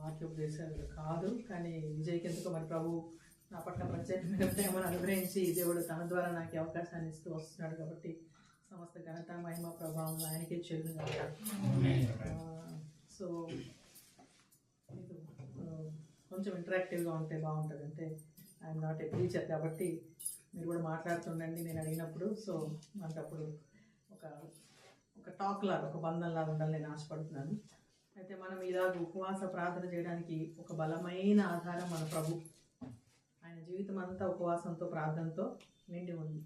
వాక్యోపదేశాలు కాదు, కానీ విజయ్కి ఎందుకో మరి ప్రభు నా పట్ల ప్రత్యేకమైన ప్రేమను అనుగ్రహించి దేవుడు తన ద్వారా నాకు అవకాశాన్ని ఇస్తూ వస్తున్నాడు. కాబట్టి సమస్త ఘనత మహిమ ప్రభావం ఆయనకే చెల్లును కాక. సో మీకు కొంచెం ఇంటరాక్టివ్గా ఉంటే బాగుంటుంది. అంటే ఐఎమ్ నాట్ ఏ టీచర్ కాబట్టి మీరు కూడా మాట్లాడుతుండండి నేను అడిగినప్పుడు. సో మనకప్పుడు ఒక టాక్ లాగా, ఒక బంధం లాగా ఉండాలని నేను ఆశపడుతున్నాను. అయితే మనం ఇలాగ ఉపవాస ప్రార్థన చేయడానికి ఒక బలమైన ఆధారం మన ప్రభు. ఆయన జీవితం అంతా ఉపవాసంతో ప్రార్థనతో నిండి ఉంది.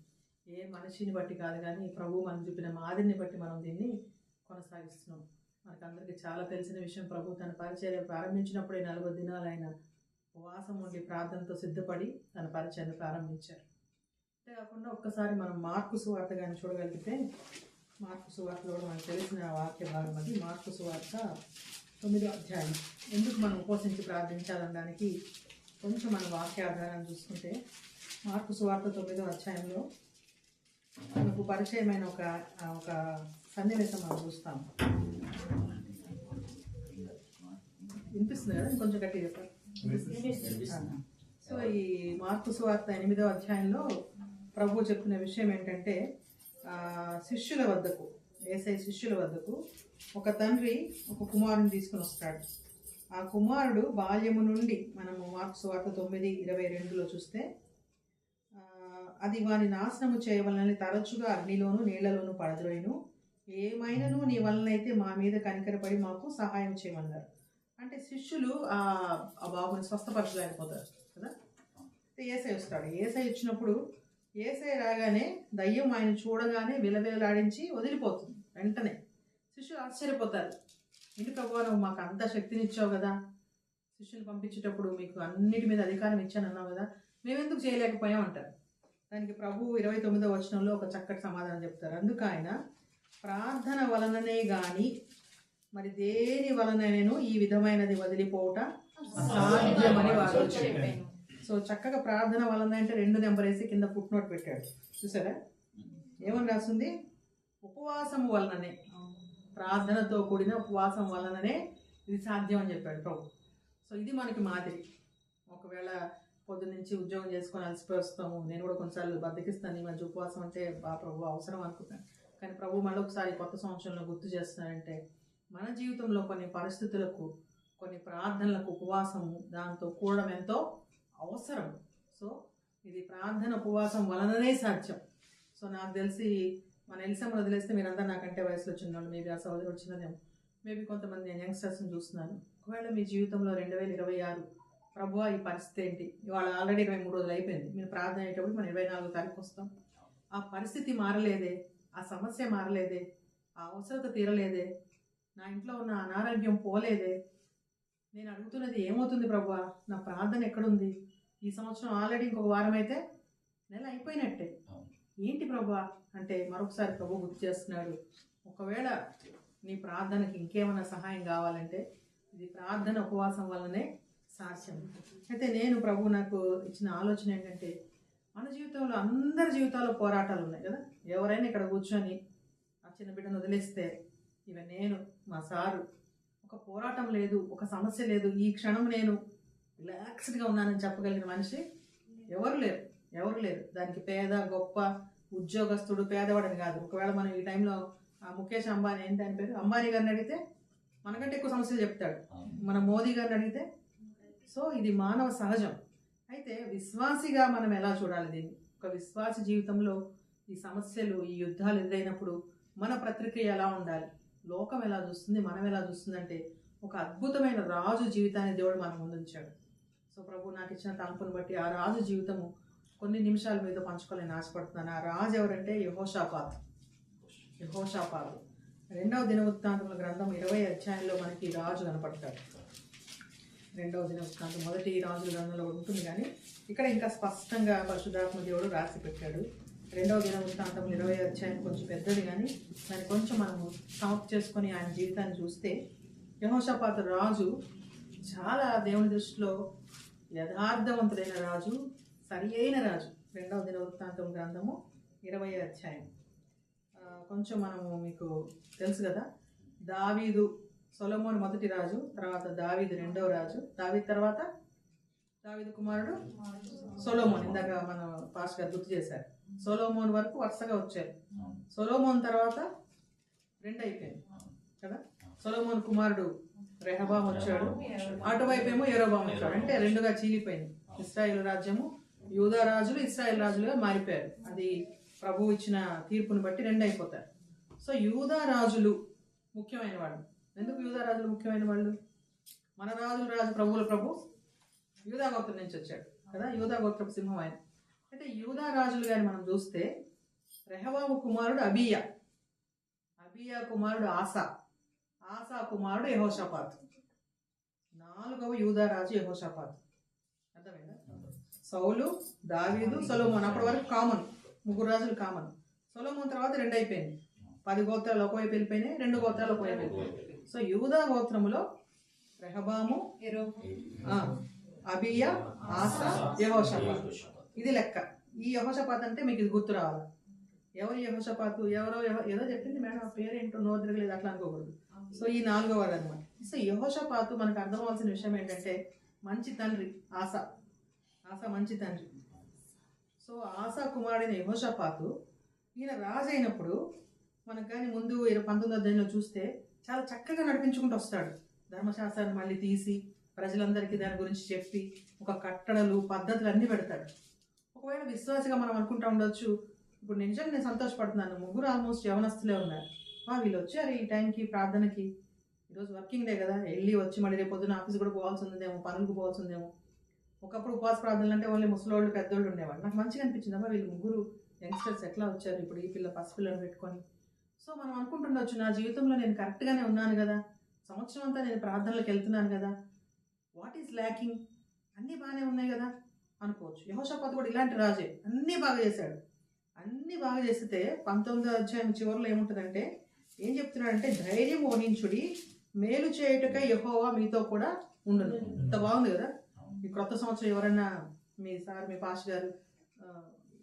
ఏ మనిషిని బట్టి కాదు, కానీ ప్రభు మనం చూపిన మాదిరిని బట్టి మనం దీన్ని కొనసాగిస్తున్నాం. మనకందరికీ చాలా తెలిసిన విషయం, ప్రభు తన పరిచర్య ప్రారంభించినప్పుడే 40 దినాలు ఆయన ఉపవాసం ఉండి ప్రార్థనతో సిద్ధపడి తన పరిచర్యను ప్రారంభించారు. అంతేకాకుండా ఒక్కసారి మనం మార్కు సువార్త కానీ చూడగలిగితే, మార్కు సువార్తలో కూడా మనకు తెలిసిన వాక్య భాగం అది. మార్కు సువార్త 9వ అధ్యాయం. ఎందుకు మనం ఉపవసించి ప్రార్థించాలనడానికి కొంచెం మన వాక్య ఆధారాన్ని చూసుకుంటే, మార్కు సువార్త 9వ అధ్యాయంలో మనకు పరిచయమైన ఒక సన్నివేశం మనం చూస్తాం. వినిపిస్తుంది కదా, కొంచెం గట్టిగా చెప్పాలి. సో ఈ మార్కు సువార్త 8వ అధ్యాయంలో ప్రభు చెప్పిన విషయం ఏంటంటే, శిష్యుల వద్దకు, యేసయ్య శిష్యుల వద్దకు ఒక తండ్రి ఒక కుమారుని తీసుకుని వస్తాడు. ఆ కుమారుడు బాల్యము నుండి, మనము మార్కు సువార్త 9:22లో చూస్తే, అది వాని నాశనము చేయవలనని తరచుగా అగ్నిలోను నీళ్లలోను పడద్రోయును, ఏమైనాను నీ వలనైతే మా మీద కనికరపడి మాకు సహాయం చేయమన్నారు. అంటే శిష్యులు ఆ బాబుని స్వస్థపరచలేకపోతారు కదా. యేసయ్య వస్తాడు. యేసయ్య వచ్చినప్పుడు, యేసయ్య రాగానే దయ్యం ఆయన చూడగానే విలవిలలాడించి వదిలిపోతుంది వెంటనే. శిష్యులు ఆశ్చర్యపోతారు, ఇంటి ప్రభువా నువ్వు మాకు అంత శక్తినిచ్చావు కదా, శిష్యులు పంపించేటప్పుడు మీకు అన్నిటి మీద అధికారం ఇచ్చానన్నావు కదా, మేమెందుకు చేయలేకపోయాం అంటారు. దానికి ప్రభు 29వ వచనంలో ఒక చక్కటి సమాధానం చెప్తారు. అందుకు ఆయన, ప్రార్థన వలననే గాని మరి దేని వలననేను ఈ విధమైనది వదిలిపోవట అసాధ్యమని వారు చెప్పాను. సో చక్కగా ప్రార్థన వలన అంటే 2 నెంబర్ వేసి కింద ఫుట్ నోట్ పెట్టాడు. చూసారా ఏమని రాస్తుంది? ఉపవాసము వలననే, ప్రార్థనతో కూడిన ఉపవాసం వలననే ఇది సాధ్యం అని చెప్పాడు ప్రభు. సో ఇది మనకి మాదిరి. ఒకవేళ పొద్దున్నుంచి ఉద్యోగం చేసుకొని అలసిపోయి వస్తాము, నేను కూడా కొన్నిసార్లు బద్దకిస్తాను, ఈ మధ్య ఉపవాసం అంటే ప్రభు అవసరం అనుకుంటాను. కానీ ప్రభు మళ్ళీ ఒకసారి కొత్త సంవత్సరంలో గుర్తు చేస్తున్నారంటే, మన జీవితంలో కొన్ని పరిస్థితులకు, కొన్ని ప్రార్థనలకు ఉపవాసము దాంతో కూడడం ఎంతో అవసరం. సో ఇది ప్రార్థన ఉపవాసం వలననే సాధ్యం. సో నాకు తెలిసి మన ఎలిసమ్మను వదిలేస్తే మీరందరూ నాకంటే వయసులో చిన్నవాళ్ళు, మేబీ ఆ సోదరు వచ్చినదేమో, మేబీ కొంతమంది నేను యంగ్స్టర్స్ని చూస్తున్నాను. ఒకవేళ మీ జీవితంలో 2026 ప్రభువా ఈ పరిస్థితి ఏంటి, ఇవాళ ఆల్రెడీ 23 రోజులు అయిపోయింది, మీరు ప్రార్థన అయ్యేటప్పుడు మనం 24వ తారీఖు వస్తాం, ఆ పరిస్థితి మారలేదే, ఆ సమస్య మారలేదే, ఆ అవసరత తీరలేదే, నా ఇంట్లో ఉన్న అనారోగ్యం పోలేదే, నేను అడుగుతున్నది ఏమవుతుంది ప్రభువా, నా ప్రార్థన ఎక్కడుంది, ఈ సంవత్సరం ఆల్రెడీ ఇంకొక వారం అయితే నెల అయిపోయినట్టే, ఏంటి ప్రభువా అంటే మరొకసారి ప్రభు గుర్తు చేస్తున్నాడు. ఒకవేళ నీ ప్రార్థనకి ఇంకేమైనా సహాయం కావాలంటే ఇది ప్రార్థన ఉపవాసం వల్లనే సాధ్యం. అయితే నేను ప్రభు నాకు ఇచ్చిన ఆలోచన ఏంటంటే, మన జీవితంలో అందరి జీవితాల్లో పోరాటాలు ఉన్నాయి కదా. ఎవరైనా ఇక్కడ కూర్చొని ఆ చిన్న బిడ్డను వదిలేస్తే, ఇక నేను మా సారు ఒక పోరాటం లేదు, ఒక సమస్య లేదు, ఈ క్షణం నేను రిలాక్స్డ్గా ఉన్నానని చెప్పగలిగిన మనిషి ఎవరు లేరు. దానికి పేద గొప్ప, ఉద్యోగస్తుడు, పేదవాడని కాదు. ఒకవేళ మనం ఈ టైంలో ముఖేష్ అంబానీ, ఏంటి ఆయన పేరు, అంబానీ గారిని అడిగితే మనకంటే ఎక్కువ సమస్యలు చెప్తాడు. మన మోదీ గారిని అడిగితే. సో ఇది మానవ సహజం. అయితే విశ్వాసిగా మనం ఎలా చూడాలి దీన్ని? ఒక విశ్వాసి జీవితంలో ఈ సమస్యలు, ఈ యుద్ధాలు ఎదురైనప్పుడు మన ప్రతిక్రియ ఎలా ఉండాలి, లోకం ఎలా చూస్తుంది, మనం ఎలా చూస్తుంది అంటే, ఒక అద్భుతమైన రాజు జీవితాన్ని దేవుడు మన ముందు ఉంచాడు. సో ప్రభు నాకు ఇచ్చిన తలంపును బట్టి ఆ రాజు జీవితము కొన్ని నిమిషాల మీద పంచుకోవాలని ఆశపడుతున్నాను. ఆ రాజు ఎవరంటే యెహోషాపాతు. 2వ దినవృత్తాంతముల గ్రంథం 20వ అధ్యాయంలో మనకి రాజు కనపడతాడు. 2వ దినవృత్తాంతం మొదటి రాజుల గ్రంథంలో ఉంటుంది, కానీ ఇక్కడ ఇంకా స్పష్టంగా పరిశుద్ధాత్మ దేవుడు రాసి పెట్టాడు. 2వ దినవృత్తాంతం 20వ అధ్యాయం కొంచెం పెద్దది, కానీ దాన్ని కొంచెం మనము సమాప్తి చేసుకొని ఆయన జీవితాన్ని చూస్తే, యెహోషాపాతు రాజు చాలా దేవుని దృష్టిలో యథార్థవంతుడైన రాజు, సరి అయిన రాజు. 2వ దినవృత్తాంతం గ్రంథము 20వ అధ్యాయం కొంచెం మనము, మీకు తెలుసు కదా, దావీదు సొలొమోను మొదటి రాజు, తర్వాత దావీదు రెండవ రాజు, దావీదు తర్వాత దావీదు కుమారుడు సొలొమోన్. ఇందాక మన పాస్టర్ గారు గుర్తు చేశారు. సొలొమోన్ వరకు వరుసగా వచ్చారు. సొలొమోన్ తర్వాత రెండు అయిపోయింది కదా. సొలొమోన్ కుమారుడు రెహబాం వచ్చాడు, అటువైపు ఏమో యెరోబాం వచ్చాడు. అంటే రెండుగా చీలిపోయింది. ఇశ్రాయేలు రాజ్యము, యూదా రాజులు ఇశ్రాయేల్ రాజులుగా మారిపోయారు. అది ప్రభువు ఇచ్చిన తీర్పుని బట్టి రెండు అయిపోతారు. సో యూదా రాజులు ముఖ్యమైన వాళ్ళు. ఎందుకు యూదా రాజులు ముఖ్యమైన వాళ్ళు? మన రాజు ప్రభువుల ప్రభు యూదా గోత్రం నుంచి వచ్చాడు కదా. యూదా గోత్రపు సింహం ఆయన. అయితే యూదా రాజులు కానీ మనం చూస్తే రెహబాము కుమారుడు అబీయా, అబీయా కుమారుడు ఆసా, ఆసా కుమారుడు యెహోషాపాతు. నాలుగవ యూదా రాజు యెహోషాపాతు. అర్థమైందా? సౌలు, దావీదు, సొలొమోన్. అప్పటి వరకు కామన్, ముగ్గురు రాజులు కామన్. సొలొమోన్ తర్వాత రెండు అయిపోయింది. 10 గోత్రాలు ఒకవైపు వెళ్ళిపోయినాయి, 2 గోత్రాలు ఒకవైపు వెళ్ళిపోయినాయి. సో యూదా గోత్రములో రెహబాము, అబీయా, ఆసా, యెహోషాపాతు. ఇది లెక్క. ఈ యెహోషాపాతు అంటే మీకు ఇది గుర్తు రావాలి. ఎవరు యెహోషాపాతు? ఎవరో ఏదో చెప్పింది మేడం, ఆ పేరేంటో నోరు తిరగలేదు, అట్లా అనుకోకూడదు. సో ఈ 4వ వాడు అనమాట. సో యెహోషాపాతు మనకు అర్థం అవ్వాల్సిన విషయం ఏంటంటే మంచి తండ్రి. ఆసా మంచి తండ్రి. సో ఆసా కుమారుడైన యెహోషాపాతు ఈయన రాజు అయినప్పుడు మనకు కానీ ముందు 19వ అధ్యాయంలో చూస్తే చాలా చక్కగా నడిపించుకుంటూ వస్తాడు. ధర్మశాస్త్రాన్ని మళ్ళీ తీసి ప్రజలందరికీ దాని గురించి చెప్పి ఒక కట్టడలు పద్ధతులు అన్నీ పెడతాడు. ఒకవేళ విశ్వాసగా మనం అనుకుంటా ఉండొచ్చు, ఇప్పుడు నిజంగా నేను సంతోషపడుతున్నాను, ముగ్గురు ఆల్మోస్ట్ యవనస్తులే ఉన్నారు. వీళ్ళు వచ్చారు ఈ టైంకి ప్రార్థనకి, ఈరోజు వర్కింగ్ డే కదా, వెళ్ళి వచ్చి మళ్ళీ రేపు పొద్దున ఆఫీస్ కూడా పోవాల్సి ఉందేమో, పనులకు పోవాల్సి ఉందేమో. ఒకప్పుడు ఉపవాస ప్రార్థనలు అంటే ఓన్లీ ముసలోళ్ళు పెద్దోళ్ళు ఉండేవాళ్ళు. నాకు మంచిగా అనిపించింది, వీళ్ళు ముగ్గురు యంగ్స్టర్స్ ఎట్లా వచ్చారు ఇప్పుడు ఈ పసిపిల్లని పెట్టుకొని. సో మనం అనుకుంటుండొచ్చు, నా జీవితంలో నేను కరెక్ట్గానే ఉన్నాను కదా, సంవత్సరం అంతా నేను ప్రార్థనలకు వెళ్తున్నాను కదా, వాట్ ఈజ్ ల్యాకింగ్, అన్నీ బాగానే ఉన్నాయి కదా అనుకోవచ్చు. యెహోషాపాతు కూడా ఇలాంటి రాజే, అన్నీ బాగా చేశాడు. అన్నీ బాగా చేస్తే 19వ అధ్యాయం చివరిలో ఏముంటుందంటే ఏం చెప్తున్నాడంటే, ధైర్యం వహించుడి, మేలు చేయుటకై యెహోవా మీతో కూడా ఉండను. ఇంత బాగుంది కదా. ఈ క్రొత్త సంవత్సరం ఎవరన్నా మీ సార్, మీ పాస్టర్ గారు,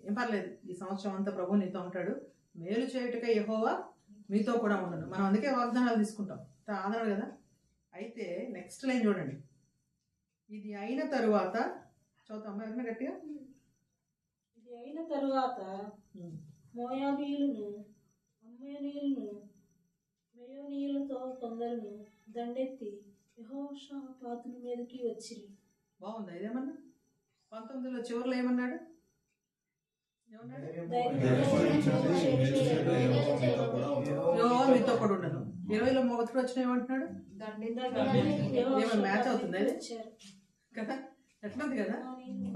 ఏం పర్లేదు, ఈ సంవత్సరం అంతా ప్రభు నీతో ఉంటాడు, మేలు చేయుటకై యెహోవా మీతో కూడా ఉండను. మనం అందుకే వాగ్దానాలు తీసుకుంటాం, ఆదరణ కదా. అయితే నెక్స్ట్ లైన్ చూడండి, ఇది అయిన తరువాత చదువుతాం ఎవరైనా గట్టిగా. ఇది అయిన తరువాత మోయాబీయులను, అమ్మోనీయులను, మెయోనీయులతో కొందరును దండెత్తి యెహోషాపాతు మీదకి వచ్చిరి. బాగుందా ఇదేమన్నా? 19లో చివరిలో ఏమన్నాడు? మీతో కూడా ఉండను. 20లో మొదటి వచ్చిన ఏమంటున్నాడు? ఏమైనా మ్యాచ్ అవుతుంది కదా, ఎట్లుంది కదా.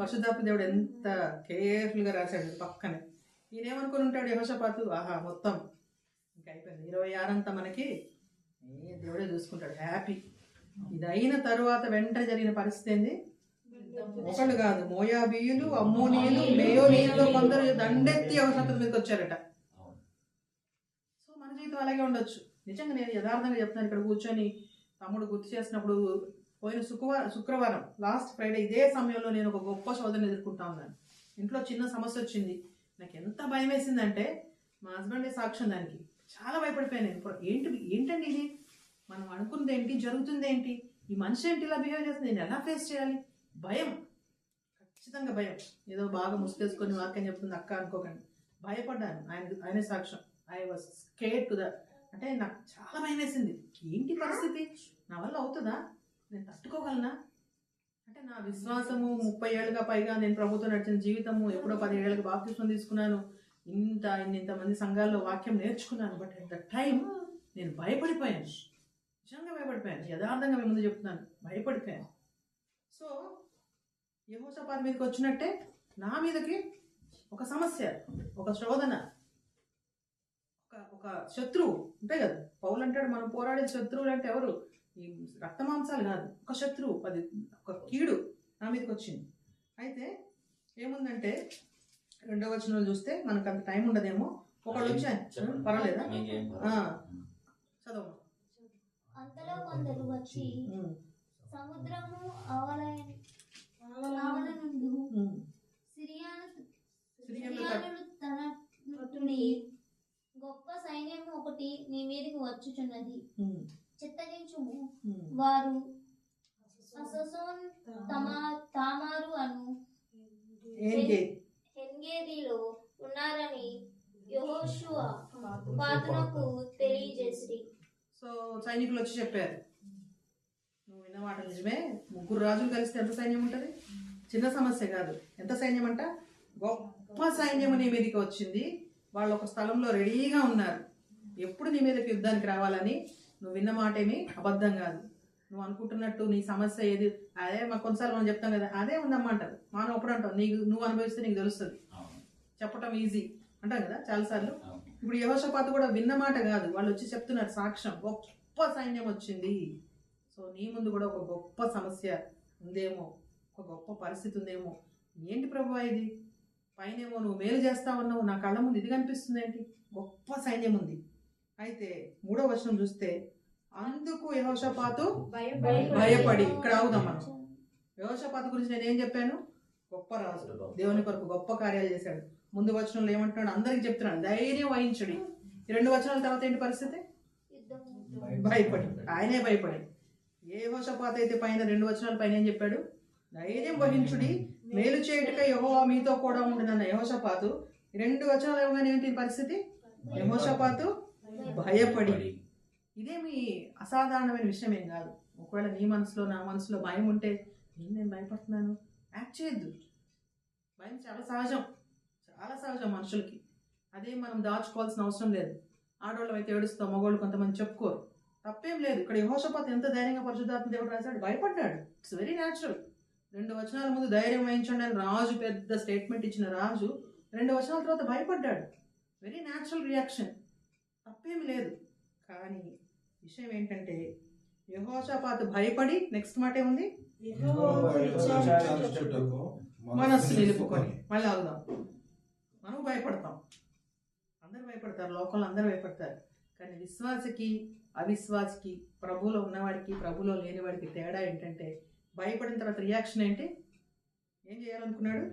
పరిశుద్ధాత్మ దేవుడు ఎంత కేర్ఫుల్ గా రాశాడు పక్కనే. ఈయనేమనుకుని ఉంటాడు యెహోషాపాతు, మొత్తం ఇంకా అయిపోయింది, 26 అంతా మనకి దేవుడే చూసుకుంటాడు, హ్యాపీ. ఇది అయిన తరువాత వెంటనే జరిగిన పరిస్థితి ఏంది? ఒకళ్ళు కాదు, మోయాబీయులు, అమ్మోనీయులు, మెయోనీయులు కొందరు దండెత్తి యెహోషాపాతు మీదకి వచ్చారట. సో మన జీవితం అలాగే ఉండొచ్చు. నిజంగా నేను యథార్థంగా చెప్తాను. ఇక్కడ కూర్చొని తమ్ముడు గుర్తు చేసినప్పుడు, పోయిన శుక్రవారం లాస్ట్ ఫ్రైడే ఇదే సమయంలో నేను ఒక గొప్ప శోధన ఎదుర్కొంటా ఉన్నాను. ఇంట్లో చిన్న సమస్య వచ్చింది. నాకు ఎంత భయం వేసిందంటే, మా హస్బెండే సాక్ష్యం దానికి, చాలా భయపడిపోయాను నేను. ఏంటండి ఇది, మనం అనుకున్నది ఏంటి, జరుగుతుంది ఏంటి, ఈ మనిషి ఏంటి ఇలా బిహేవ్ చేస్తుంది, నేను ఎలా ఫేస్ చేయాలి? భయం, ఖచ్చితంగా భయం. ఏదో బాగా ముసుకేసుకొని వాక్యం చెప్తుంది అక్క అనుకోకండి, భయపడ్డాను. ఆయనే సాక్ష్యం. I was scared to that. అంటే నాకు చాలా భయం వేసింది. ఏంటి పరిస్థితి, నా వల్ల అవుతుందా, నేను తట్టుకోగలనా? అంటే నా విశ్వాసము 30 ఏళ్ళుగా పైగా నేను ప్రభుత్వం నడిచిన జీవితము, ఎప్పుడో 17 ఏళ్ళకి బాప్తిస్మం తీసుకున్నాను, ఇంతమంది సంఘాల్లో వాక్యం నేర్చుకున్నాను. బట్ అట్ ద టైం నేను భయపడిపోయాను, నిజంగా భయపడిపోయాను. యథార్థంగా మీ ముందు చెప్తున్నాను, భయపడిపోయాను. సో యెహోషాపాతు మీదకి వచ్చినట్టే నా మీదకి ఒక సమస్య, ఒక శోధన, ఒక శత్రువు ఉంటాయి కదా. పౌలు అంటాడు, మనం పోరాడే శత్రువులు అంటే ఎవరు? ఈ రక్తమాంసాలు కాదు, ఒక శత్రువు, అది ఒక కీడు నా మీదకి వచ్చింది. అయితే ఏముందంటే 2వ వచనంలో చూస్తే మనకు అంత టైం ఉండదేమో, ఒకళ్ళు వచ్చాను, పర్వాలేదా చదవమ్మా. అంతలో కొందరు వచ్చి సముద్రము ఆవలనుండు సిరియానులు తన నుండి గొప్ప సైన్యము ఒకటి నీ మీదకి వచ్చుచున్నది, చిత్తగించుము. వారు అససోన్ తామారు అను హెన్గేదిలో ఉన్నారని యెహోషువ పాతునకు తెలియజేసిరి. సో సైనికులు వచ్చి చెప్పారు, నువ్వు విన్న మాట నిజమే, 3 రాజులు కలిస్తే ఎంత సైన్యం ఉంటుంది? చిన్న సమస్య కాదు. ఎంత సైన్యం అంట? గొప్ప సైన్యం నీ మీదకి వచ్చింది. వాళ్ళు ఒక స్థలంలో రెడీగా ఉన్నారు ఎప్పుడు నీ మీదకి యుద్ధానికి రావాలని. నువ్వు విన్న మాట ఏమి అబద్ధం కాదు. నువ్వు అనుకుంటున్నట్టు నీ సమస్య ఏది అదే మాకు కొన్నిసార్లు మనం చెప్తాం కదా, అదే ఉందమ్మా అంటారు. మనం అప్పుడు అంటాం నువ్వు అనుభవిస్తే నీకు తెలుస్తుంది, చెప్పటం ఈజీ అంటాం కదా చాలాసార్లు. ఇప్పుడు యెహోషాపాతు కూడా విన్న మాట కాదు, వాళ్ళు వచ్చి చెప్తున్నారు సాక్ష్యం, గొప్ప సైన్యం వచ్చింది. సో నీ ముందు కూడా ఒక గొప్ప సమస్య ఉందేమో, ఒక గొప్ప పరిస్థితి ఉందేమో. ఏంటి ప్రభువా ఇది? పైనేమో నువ్వు మేలు చేస్తా ఉన్నావు, నా కళ్ళ ముందు ఇది కనిపిస్తుంది ఏంటి? గొప్ప సైన్యం ఉంది. అయితే 3వ వచనం చూస్తే, అందుకు యెహోషాపాతు భయపడి. ఇక్కడ ఆగుదాం మనం. యెహోషాపాతు గురించి నేను ఏం చెప్పాను? గొప్ప రాజు, దేవుని కొరకు గొప్ప కార్యాలు చేశాడు. ముందు వచనంలో ఏమంటున్నాడు? అందరికి చెప్తున్నాడు ధైర్యం వహించుడి. ఈ 2 వచనాల తర్వాత ఏంటి పరిస్థితి? భయపడి. ఆయనే భయపడి. ఏ యెహోషాపాతు అయితే పైన 2 వచనాల పైన ఏం చెప్పాడు? ధైర్యం వహించుడి, మేలు చేయుటకై యెహోవా మీతో కూడా ఉండునన్న యెహోషాపాతు 2 వచనాలు ఇవ్వగానే ఏంటి పరిస్థితి? యెహోషాపాతు భయపడి. ఇదేమి అసాధారణమైన విషయం ఏం కాదు. ఒకవేళ నీ మనసులో నా మనసులో భయం ఉంటే నేను భయపడుతున్నాను యాక్ట్ చేయొద్దు. భయం చాలా సహజం, చాలా సహజం మనుషులకి. అదే మనం దాచుకోవాల్సిన అవసరం లేదు. ఆడవాళ్ళం అయితే ఏడుస్తాం, మగవాళ్ళు కొంతమంది చెప్పుకోరు, తప్పేం లేదు. ఇక్కడ యెహోషాపాతు ఎంత ధైర్యంగా పరిశుద్ధాత్మ దేవుడు రాశాడు, భయపడ్డాడు. It's very natural. 2 వచనాల ముందు ధైర్యం వహించండి అని రాజు పెద్ద స్టేట్మెంట్ ఇచ్చిన రాజు 2 వచనాల తర్వాత భయపడ్డాడు. వెరీ న్యాచురల్ రియాక్షన్, తప్పేమి లేదు. కానీ విషయం ఏంటంటే యెహోషాపాతు భయపడి నెక్స్ట్ మాట ఏముంది? మనస్సు నిలుపుకొని. మళ్ళీ ఆగుదాం. మనం భయపడతాం, అందరు భయపడతారు, లోకంలో అందరూ భయపడతారు. కానీ విశ్వాసికి అవిశ్వాసికి, ప్రభువులో ఉన్నవాడికి ప్రభువులో లేనివాడికి తేడా ఏంటంటే, భయపడిన తర్వాత రియాక్షన్ ఏంటి? ఏం చేయాలనుకున్నాడు?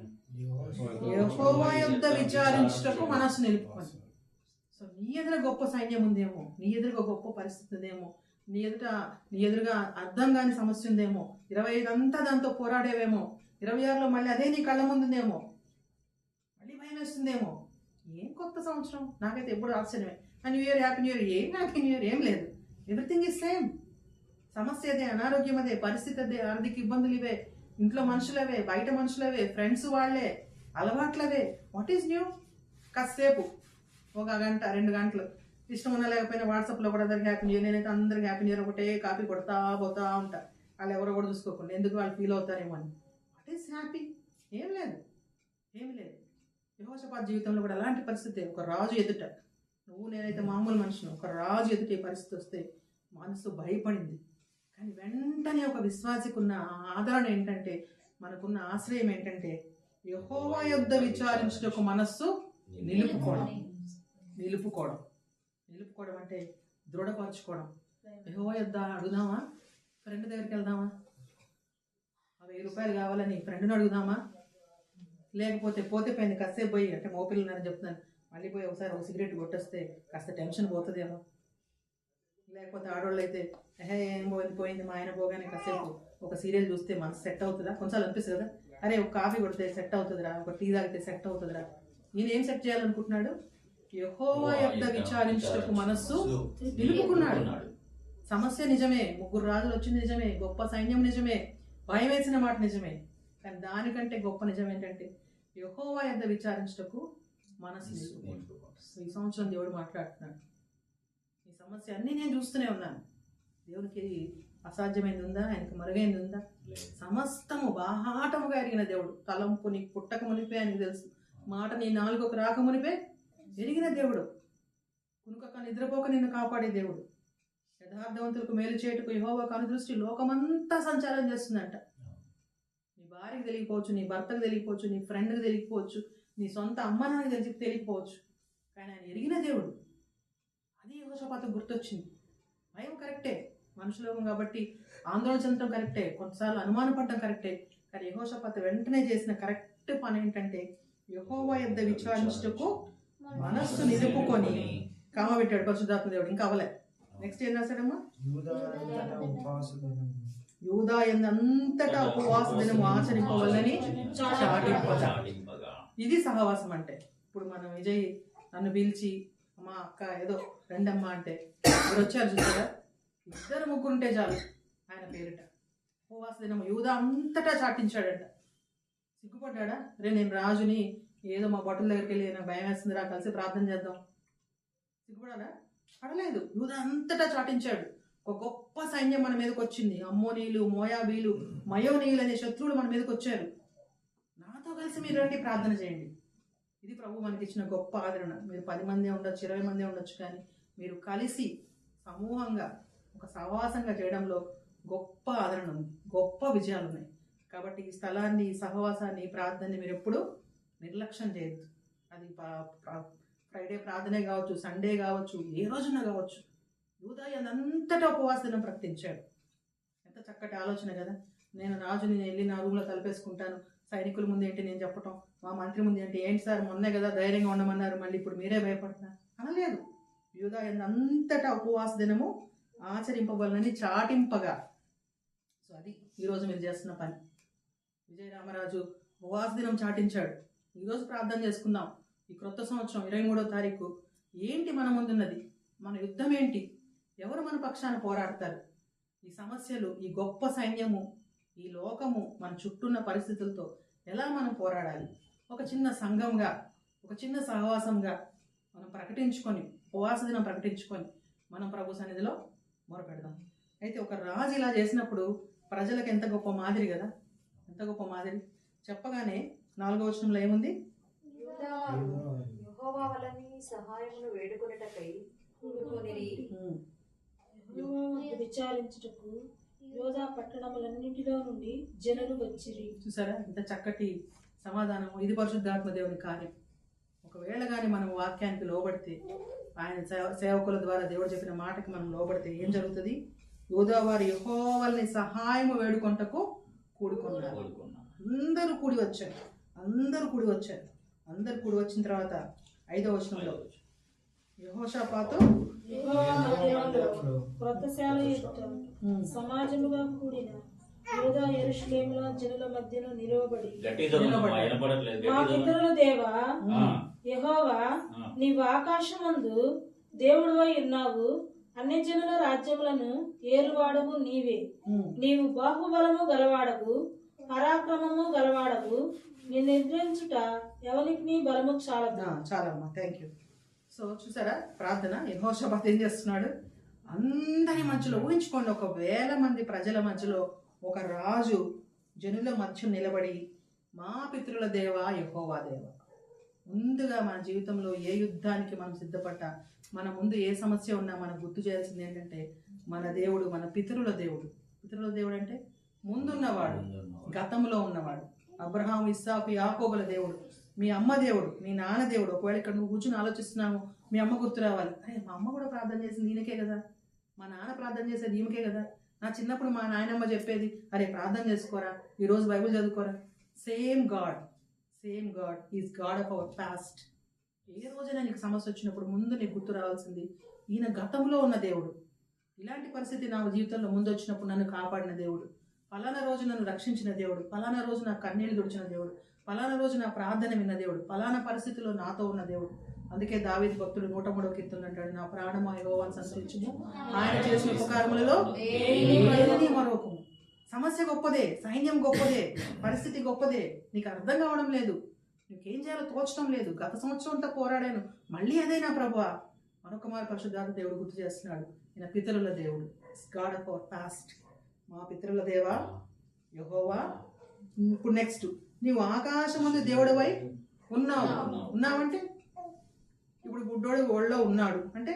యెహోవా యొద్ద విచారించుటకు మనస్సు నిలుపుకొని. సో నీ ఎదురు గొప్ప సైన్యం ఉందేమో, నీ ఎదురుగా గొప్ప పరిస్థితి ఉందేమో, నీ ఎదురుగా అర్థం కాని సమస్య ఉందేమో, 25 అంతా దాంతో పోరాడేవేమో, 26లో మళ్ళీ అదే నీ కళ్ళ ముందుందేమో, మళ్ళీ భయం వేస్తుందేమో. ఏం కొత్త సంవత్సరం? నాకైతే ఎప్పుడు ఆశ్చర్యమే. New year, happy new year. ఏం హ్యాపీ న్యూ ఇయర్? ఏం లేదు. Everything is same. సమస్య అదే, అనారోగ్యం అదే, పరిస్థితి అదే, ఆర్థిక ఇబ్బందులు ఇవే, ఇంట్లో మనుషులవే, బయట మనుషులవే, ఫ్రెండ్స్ వాళ్ళే, అలవాట్లవే. What is new? కాసేపు 1 గంట 2 గంటలు ఇష్టం ఉన్నా లేకపోయినా వాట్సాప్లో కూడా అందరికి హ్యాపీ న్యూ ఇయర్. నేనైతే అందరికి హ్యాపీ న్యూ ఇయర్ ఒకటే కాపీ కొడతా పోతా ఉంటా, వాళ్ళు ఎవరో కూడా చూసుకోకుండా, ఎందుకు వాళ్ళు ఫీల్ అవుతారేమో అని. What is happy? ఏం లేదు, ఏమి లేదు. యెహోషాపాతు జీవితంలో కూడా అలాంటి పరిస్థితి. ఒక రాజు ఎదుట, నువ్వు నేనైతే మామూలు మనుషులు, ఒక రాజు ఎదుట ఈ పరిస్థితి వస్తే మనసు భయపడింది. కానీ వెంటనే ఒక విశ్వాసికి ఉన్న ఆదరణ ఏంటంటే, మనకున్న ఆశ్రయం ఏంటంటే, యెహోవా యొద్ద విచారించుటకు మనస్సు నిలుపుకోవడం. నిలుపుకోవడం అంటే దృఢపరచుకోవడం. యెహోవా యొద్ద అడుగుదామా? ఫ్రెండ్ దగ్గరికి వెళ్దామా? 1000 రూపాయలు కావాలని ఫ్రెండ్ని అడుగుదామా? లేకపోతే పోతే పోయింది, కాసేపు పోయి, అంటే మోపిల్లున్నారని చెప్తున్నాను, మళ్ళీ పోయి ఒకసారి ఒక సిగరెట్ కొట్టేస్తే కాస్త టెన్షన్ పోతుందేమో. లేకపోతే ఆడవాళ్ళు అయితే ఏం పోయింది మా ఆయన పోగానే కాసేపు ఒక సీరియల్ చూస్తే మనసు సెట్ అవుతుందా? కొన్నిసార్లు అనిపిస్తుంది కదా, అరే ఒక కాఫీ కొడితే సెట్ అవుతుందిరా, ఒక టీ తాగితే సెట్ అవుతుందిరా. ఈయన ఏం సెట్ చేయాలనుకుంటున్నాడు? యెహోవా యొద్ద విచారించుటకు మనస్సు నిలుపుకున్నాడు. సమస్య నిజమే, 3 రాజులు వచ్చింది నిజమే, గొప్ప సైన్యం నిజమే, భయం వేసిన మాట నిజమే. కానీ దానికంటే గొప్ప నిజం ఏంటంటే, యెహోవా యొద్ద విచారించుటకు మనస్సు నిలుపుకున్నాడు. ఈ సంవత్సరం దేవుడు మాట్లాడుతున్నాడు. ఈ సమస్య అన్నీ నేను చూస్తూనే ఉన్నాను. దేవునికి అసాధ్యమైంది ఉందా? ఆయనకు మరుగైంది ఉందా? సమస్తము బాహాటముగా ఎరిగిన దేవుడు. తలంపు నీకు పుట్టక మునిపే ఆయనకు తెలుసు, మాట నీ నాలుగుకు రాక మునిపే ఎరిగిన దేవుడు. కునుకక నిద్రపోక నిన్ను కాపాడే దేవుడు. యథార్థవంతులకు మేలు చేయుటకు యెహోవా కనుదృష్టి లోకమంతా సంచారం చేస్తుందంట. నీ భార్యకు తెలియకపోవచ్చు, నీ భర్తకు తెలియకపోవచ్చు, నీ ఫ్రెండ్కి తెలియకపోవచ్చు, నీ సొంత అమ్మ నాన్నకి తెలియకపోవచ్చు, కానీ ఆయన ఎరిగిన దేవుడు. అది యెహోషాపాతుకు గుర్తొచ్చింది. భయం కరెక్టే, మనుషులోకం కాబట్టి ఆందోళన చెందడం కరెక్టే, కొన్నిసార్లు అనుమానపడడం కరెక్టే. కానీ యెహోషాపాతు వెంటనే చేసిన కరెక్ట్ పని ఏంటంటే, యెహోవా యొద్ద విచారించుటకు మనస్సు నిలుపుకొని కామ పెట్టాడు పరిశుద్ధాత్మ దేవుడు. ఇంకా అవలే, నెక్స్ట్ ఏం రాశాడమ్మా? ఉపవాసదినము యూదా యందంతటా ఉపవాస దినము ఆచరింపవల్లని చాటింపగా. ఇది సహవాసం అంటే. ఇప్పుడు మనం విజయ్ నన్ను పిలిచి అమ్మా అక్క ఏదో రెండమ్మా అంటే ఇప్పుడు వచ్చారు చూసారా, 2-3 ఉంటే చాలు ఆయన పేరిట ఉపవాస దినము యూదా అంతటా చాటించాడట. సిగ్గుపడ్డా? రే నేను రాజుని, ఏదో మా బొట్టల దగ్గరికి వెళ్ళి నాకు భయం వేస్తుందిరా, కలిసి ప్రార్థన చేద్దాం. సిగ్గుపడాలా? పడలేదు. యూదా అంతటా చాటించాడు. ఒక గొప్ప సైన్యం మన మీదకి వచ్చింది. అమ్మోనీలు, మోయాబీలు, మయోనీయులు అనే శత్రువులు మన మీదకి వచ్చారు. నాతో కలిసి మీరు రండి, ప్రార్థన చేయండి. ఇది ప్రభు మనకి ఇచ్చిన గొప్ప ఆదరణ. మీరు 10 మంది ఉండొచ్చు, 20 మంది ఉండొచ్చు, కానీ మీరు కలిసి సమూహంగా ఒక సహవాసంగా చేయడంలో గొప్ప ఆదరణ ఉంది, గొప్ప విజయాలు ఉన్నాయి. కాబట్టి ఈ స్థలాన్ని, ఈ సహవాసాన్ని, ఈ ప్రార్థనని మీరు ఎప్పుడు నిర్లక్ష్యం చేయొద్దు. అది ఫ్రైడే ప్రార్థనే కావచ్చు, సండే కావచ్చు, ఏ రోజున కావచ్చు. యూదా అంతటా ఉపవాస దినం ప్రకటించాడు. ఎంత చక్కటి ఆలోచన కదా. నేను రాజుని వెళ్ళి నా రూమ్లో తలపేసుకుంటాను, సైనికుల ముందు ఏంటి నేను చెప్పటం, మా మంత్రి ముందు ఏంటి, ఏంటి సార్ మొన్నే కదా ధైర్యంగా ఉండమన్నారు, మళ్ళీ ఇప్పుడు మీరే భయపడుతున్నారు అనలేదు. యూదా అంతటా ఉపవాస దినము ఆచరింపవలనని చాటింపగా. సో అది ఈరోజు మీరు చేస్తున్న పని. విజయ రామరాజు ఉపవాస దినం చాటించాడు. ఈరోజు ప్రార్థన చేసుకుందాం. ఈ క్రొత్త సంవత్సరం 23వ తారీఖు ఏంటి మన ముందున్నది, మన యుద్ధం ఏంటి, ఎవరు మన పక్షాన పోరాడతారు, ఈ సమస్యలు, ఈ గొప్ప సైన్యము, ఈ లోకము, మన చుట్టూన్న పరిస్థితులతో ఎలా మనం పోరాడాలి, ఒక చిన్న సంఘంగా, ఒక చిన్న సహవాసంగా మనం ప్రకటించుకొని, ఉపవాస దినం ప్రకటించుకొని మనం ప్రభు సన్నిధిలో మొరపెడదాం. అయితే ఒక రాజు ఇలా చేసినప్పుడు ప్రజలకు ఎంత గొప్ప మాదిరి కదా, ఎంత గొప్ప మాదిరి. చెప్పగానే 4వ వచనంలో ఏముంది? యెహోవా వలని సహాయమును వేడుకొనుటకై కూడుకొనిరి. యెహోవాను విచారించుటకు యోధా పట్టణములన్నింటిలో నుండి జనులు వచ్చిరి. చూసారా ఎంత చక్కటి సమాధానం. ఇది పరిశుద్ధాత్మ దేవుని కార్యం. ఒకవేళ కానీ మనం వాక్యానికి లోబడితే, ఆయన సేవకుల ద్వారా దేవుడు చెప్పిన మాటకి మనం లోబడితే ఏం జరుగుతుంది? యూదా వారు యెహోవాని సహాయము వేడుకొంటకు కూడుకున్నారు. అందరూ కూడి వచ్చారు. అందరూ కూడి వచ్చిన తర్వాత 5వ వచనంలో యెహోషాపాతు క్రొత్తశాల సమాజముగా కూడిన యూదా యెరూషలేముల జనుల మధ్యలో నిలవబడి, మా పితరుల దేవా యెహోవా, నీవు ఆకాశమందు దేవుడివై ఉన్నావు, అన్ని జనుల రాజ్యములను ఏలువాడవు నీవే. నీవు బాహుబలము గలవాడవు, పరాక్రమము గలవాడవు. నిన్ను ఎదిరించుట ఎవరికి నీ బలము చాలదు. చాలమ్మా, థ్యాంక్ యూ. సో చూసారా ప్రార్థన. యెహోషాపాతు ఏం చేస్తున్నాడు? అందరి మధ్యలో ఊహించుకోండి, 1,000 మంది ప్రజల మధ్యలో ఒక రాజు జనుల మధ్య నిలబడి, మా పితరుల దేవా యెహోవా దేవా. ముందుగా మన జీవితంలో ఏ యుద్ధానికి మనం సిద్ధపడ్డా, మన ముందు ఏ సమస్య ఉన్నా మనం గుర్తు చేయాల్సింది ఏంటంటే, మన దేవుడు మన పితరుల దేవుడు. పితరుల దేవుడు అంటే ముందున్నవాడు, గతంలో ఉన్నవాడు. అబ్రహాము, ఇస్సాకు, యాకోబుల దేవుడు, మీ అమ్మ దేవుడు, మీ నాన్న దేవుడు. ఒకవేళ ఇక్కడ నువ్వు కూర్చుని ఆలోచిస్తున్నావు, మీ అమ్మ గుర్తు రావాలి. అరే మా అమ్మ కూడా ప్రార్థన చేసింది ఈయనకే కదా, మా నాన్న ప్రార్థన చేసేది ఈమెకే కదా, నా చిన్నప్పుడు మా నాయనమ్మ చెప్పేది, అరే ప్రార్థన చేసుకోరా, ఈరోజు బైబిల్ చదువుకోరా. Same God is God of our past. ఏ రోజైనా నీకు సమస్య వచ్చినప్పుడు ముందు నీకు గుర్తు రావాల్సింది, ఈయన గతంలో ఉన్న దేవుడు. ఇలాంటి పరిస్థితి నా జీవితంలో ముందు వచ్చినప్పుడు నన్ను కాపాడిన దేవుడు, పలానా రోజు నన్ను రక్షించిన దేవుడు, పలానా రోజు నా కన్నీళ్లు తుడిచిన దేవుడు, పలానా రోజు నా ప్రార్థన విన్న దేవుడు, పలానా పరిస్థితిలో నాతో ఉన్న దేవుడు. అందుకే దావీదు భక్తుడు 103వ కీర్తనలో అంటాడు, నా ప్రాణమా యెహోవాను సంతరించుము, ఆయన చేసిన ఉపకారములలో దేనిని మరొకము. సమస్య గొప్పదే, సైన్యం గొప్పదే, పరిస్థితి గొప్పదే, నీకు అర్థం కావడం లేదు, నీకేం చేయాలో తోచడం లేదు. గత సంవత్సరం అంతా పోరాడాను, మళ్ళీ అదే నా ప్రభువా. మరొక మారు పరిశుద్ధాత్మ దేవుడు గుర్తు చేస్తున్నాడు, ఈయన పితరుల దేవుడు, గాడ్ ఆఫ్ అవర్ పాస్ట్. మా పితరుల దేవా యెహోవా. ఇప్పుడు నెక్స్ట్, నీవు ఆకాశమందు దేవుడివై ఉన్నావంటే, ఇప్పుడు బుడ్డోడు ఓళ్ళో ఉన్నాడు అంటే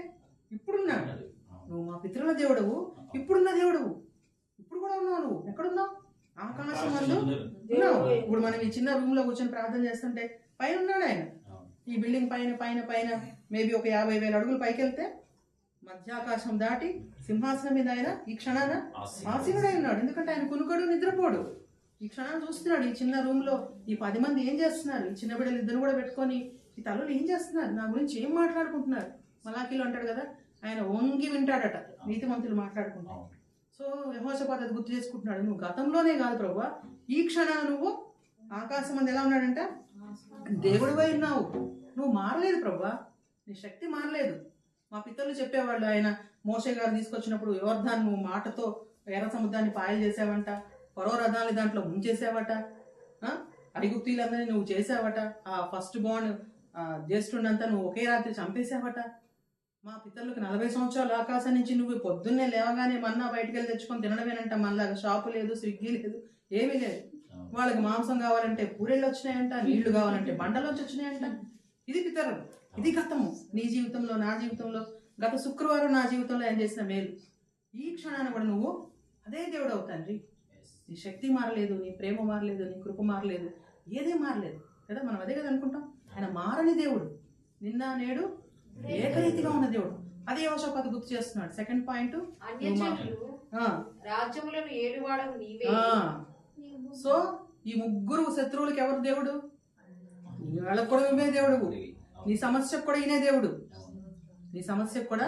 ఇప్పుడున్నాడు. నువ్వు మా పితరుల దేవుడవు, ఇప్పుడున్న దేవుడవు, ఇప్పుడు కూడా ఉన్నావు. నువ్వు ఎక్కడున్నావు? ఆకాశమందు ఉన్నావు. ఇప్పుడు మనం ఈ చిన్న రూమ్ లో కూర్చొని ప్రార్థన చేస్తుంటే పైన ఉన్నాడు ఆయన. ఈ బిల్డింగ్ పైన పైన పైన మేబీ ఒక 50,000 అడుగులు పైకి వెళ్తే మధ్యాకాశం దాటి సింహాసనం మీద ఆయన ఈ క్షణాన ఆసీనుడై ఉన్నాడు. ఎందుకంటే ఆయన కునుకడు, నిద్రపోడు. ఈ క్షణాన్ని చూస్తున్నాడు. ఈ చిన్న రూమ్ లో ఈ 10 మంది ఏం చేస్తున్నారు, ఈ చిన్న బిడ్డలు ఇద్దరు కూడా పెట్టుకొని ఈ తల్లులు ఏం చేస్తున్నారు, నా గురించి ఏం మాట్లాడుకుంటున్నారు. మలాఖీలో అంటాడు కదా, ఆయన వంగి వింటాడట. నీతిమంతులు మాట్లాడుకుంటారు. సో యెహోషాపాతు అది గుర్తు చేసుకుంటున్నాడు, నువ్వు గతంలోనే కాదు ప్రభువా, ఈ క్షణాన నువ్వు ఆకాశం మంది ఎలా ఉన్నాడంట, దేవుడివై ఉన్నావు. నువ్వు మారలేదు ప్రభువా, నీ శక్తి మారలేదు. మా పితరులు చెప్పేవాళ్ళు, ఆయన మోషే గారు తీసుకొచ్చినప్పుడు యోర్దాను నువ్వు మాటతో ఎర్ర సముద్రాన్ని పాయలు చేసావంట, ఫరో రథాన్ని దాంట్లో ముంచేసావట, ఐగుప్తీలందరినీ నువ్వు చేసావట, ఆ ఫస్ట్ బోర్న్ జ్యేష్ఠుడంతా నువ్వు ఒకే రాత్రి చంపేసావట. మా పితరులకు 40 సంవత్సరాలు ఆకాశం నుంచి నువ్వు పొద్దున్నే లేవగానే మన్నా బయటకు వెళ్ళి తెచ్చుకొని తినడమేనంట. మనలాగా షాపు లేదు, స్విగ్గీ లేదు, ఏమీ లేదు. వాళ్ళకి మాంసం కావాలంటే పూరెళ్ళు వచ్చినాయంట, నీళ్లు కావాలంటే బండలోంచి వచ్చినాయంట. ఇది పితరులు, ఇది గతము. నీ జీవితంలో, నా జీవితంలో, గత శుక్రవారం నా జీవితంలో ఏం చేసిన మేలు. ఈ క్షణాన కూడా నువ్వు అదే దేవుడు అవుతాండ్రి. నీ శక్తి మారలేదు, నీ ప్రేమ మారలేదు, నీ కృప మారలేదు, ఏదే మారలేదు కదా. మనం అదే కదా అనుకుంటాం. ఆయన మారని దేవుడు, నిన్న నేడు ఏకరీతిగా ఉన్న దేవుడు. అది యెహోషాపాతు గుర్తు చేస్తున్నాడు. సెకండ్ పాయింట్, రాజ్యములను ఏలువాడవు నీవే. సో ఈ ముగ్గురు శత్రువులకి ఎవరు దేవుడు? వాళ్ళకు కూడా నువ్వే దేవుడు. నీ సమస్యకు కూడా ఈయనే దేవుడు. నీ సమస్యకు కూడా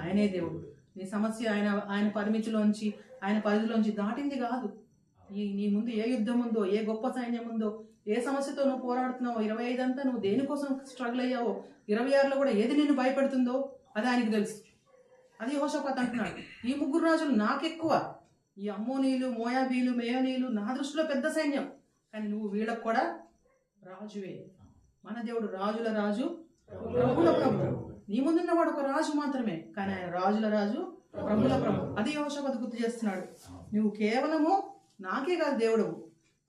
ఆయనే దేవుడు. నీ సమస్య ఆయన పరిమితిలోంచి, ఆయన పరిధిలోంచి దాటింది కాదు. నీ ముందు ఏ యుద్ధం ఉందో, ఏ గొప్ప సైన్యం ఉందో, ఏ సమస్యతో నువ్వు పోరాడుతున్నావో, 25 అంతా నువ్వు దేనికోసం స్ట్రగుల్ అయ్యావో, 26లో కూడా ఏది నిన్ను భయపెడుతుందో అది ఆయనకు తెలుసు. అది యెహోషాపాతు అంటున్నాడు, ఈ ముగ్గురు రాజులు నాకెక్కువ. ఈ అమ్మోనీలు, మోయాబీలు, మేయోనీలు నా దృష్టిలో పెద్ద సైన్యం, కానీ నువ్వు వీళ్ళకు కూడా రాజువే. మన దేవుడు రాజుల రాజు, ప్రభుల ప్రభు. నీ ముందున్నవాడు ఒక రాజు మాత్రమే, కానీ ఆయన రాజుల రాజు, ప్రభుల ప్రభు. అది యెహోషాపాతు గుర్తు చేస్తున్నాడు. నువ్వు కేవలము నాకే కాదు దేవుడవు,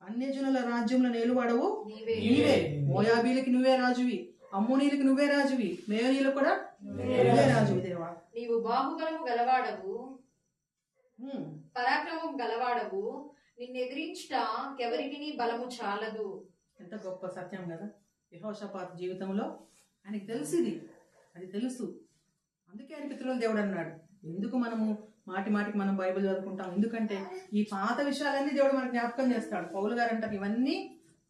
అన్యజనుల రాజ్యంలో నేలువాడవు నీవే. మోయాబీలకి నువ్వే రాజువి, అమ్మోనీలకి నువ్వే రాజువి, మేయోనీలకు కూడా నువ్వే రాజువి దేవా. నీవు బాహుబలము గలవాడవు, పరాక్రమం గలవాడవు, నిన్నెదిరించుటకెవరికి నీ బలము చాలదు. ఎంత గొప్ప సత్యం కదా. యెహోషాపాతు జీవితంలో ఆయనకి తెలిసింది, అది తెలుసు. అందుకే ఆయన పితరుల దేవుడు అన్నాడు. ఎందుకు మనము మాటికి మనం బైబిల్ చదువుకుంటాం? ఎందుకంటే ఈ పాత విషయాలన్నీ దేవుడు మనకు జ్ఞాపకం చేస్తాడు. పౌలు గారు అంటారు, ఇవన్నీ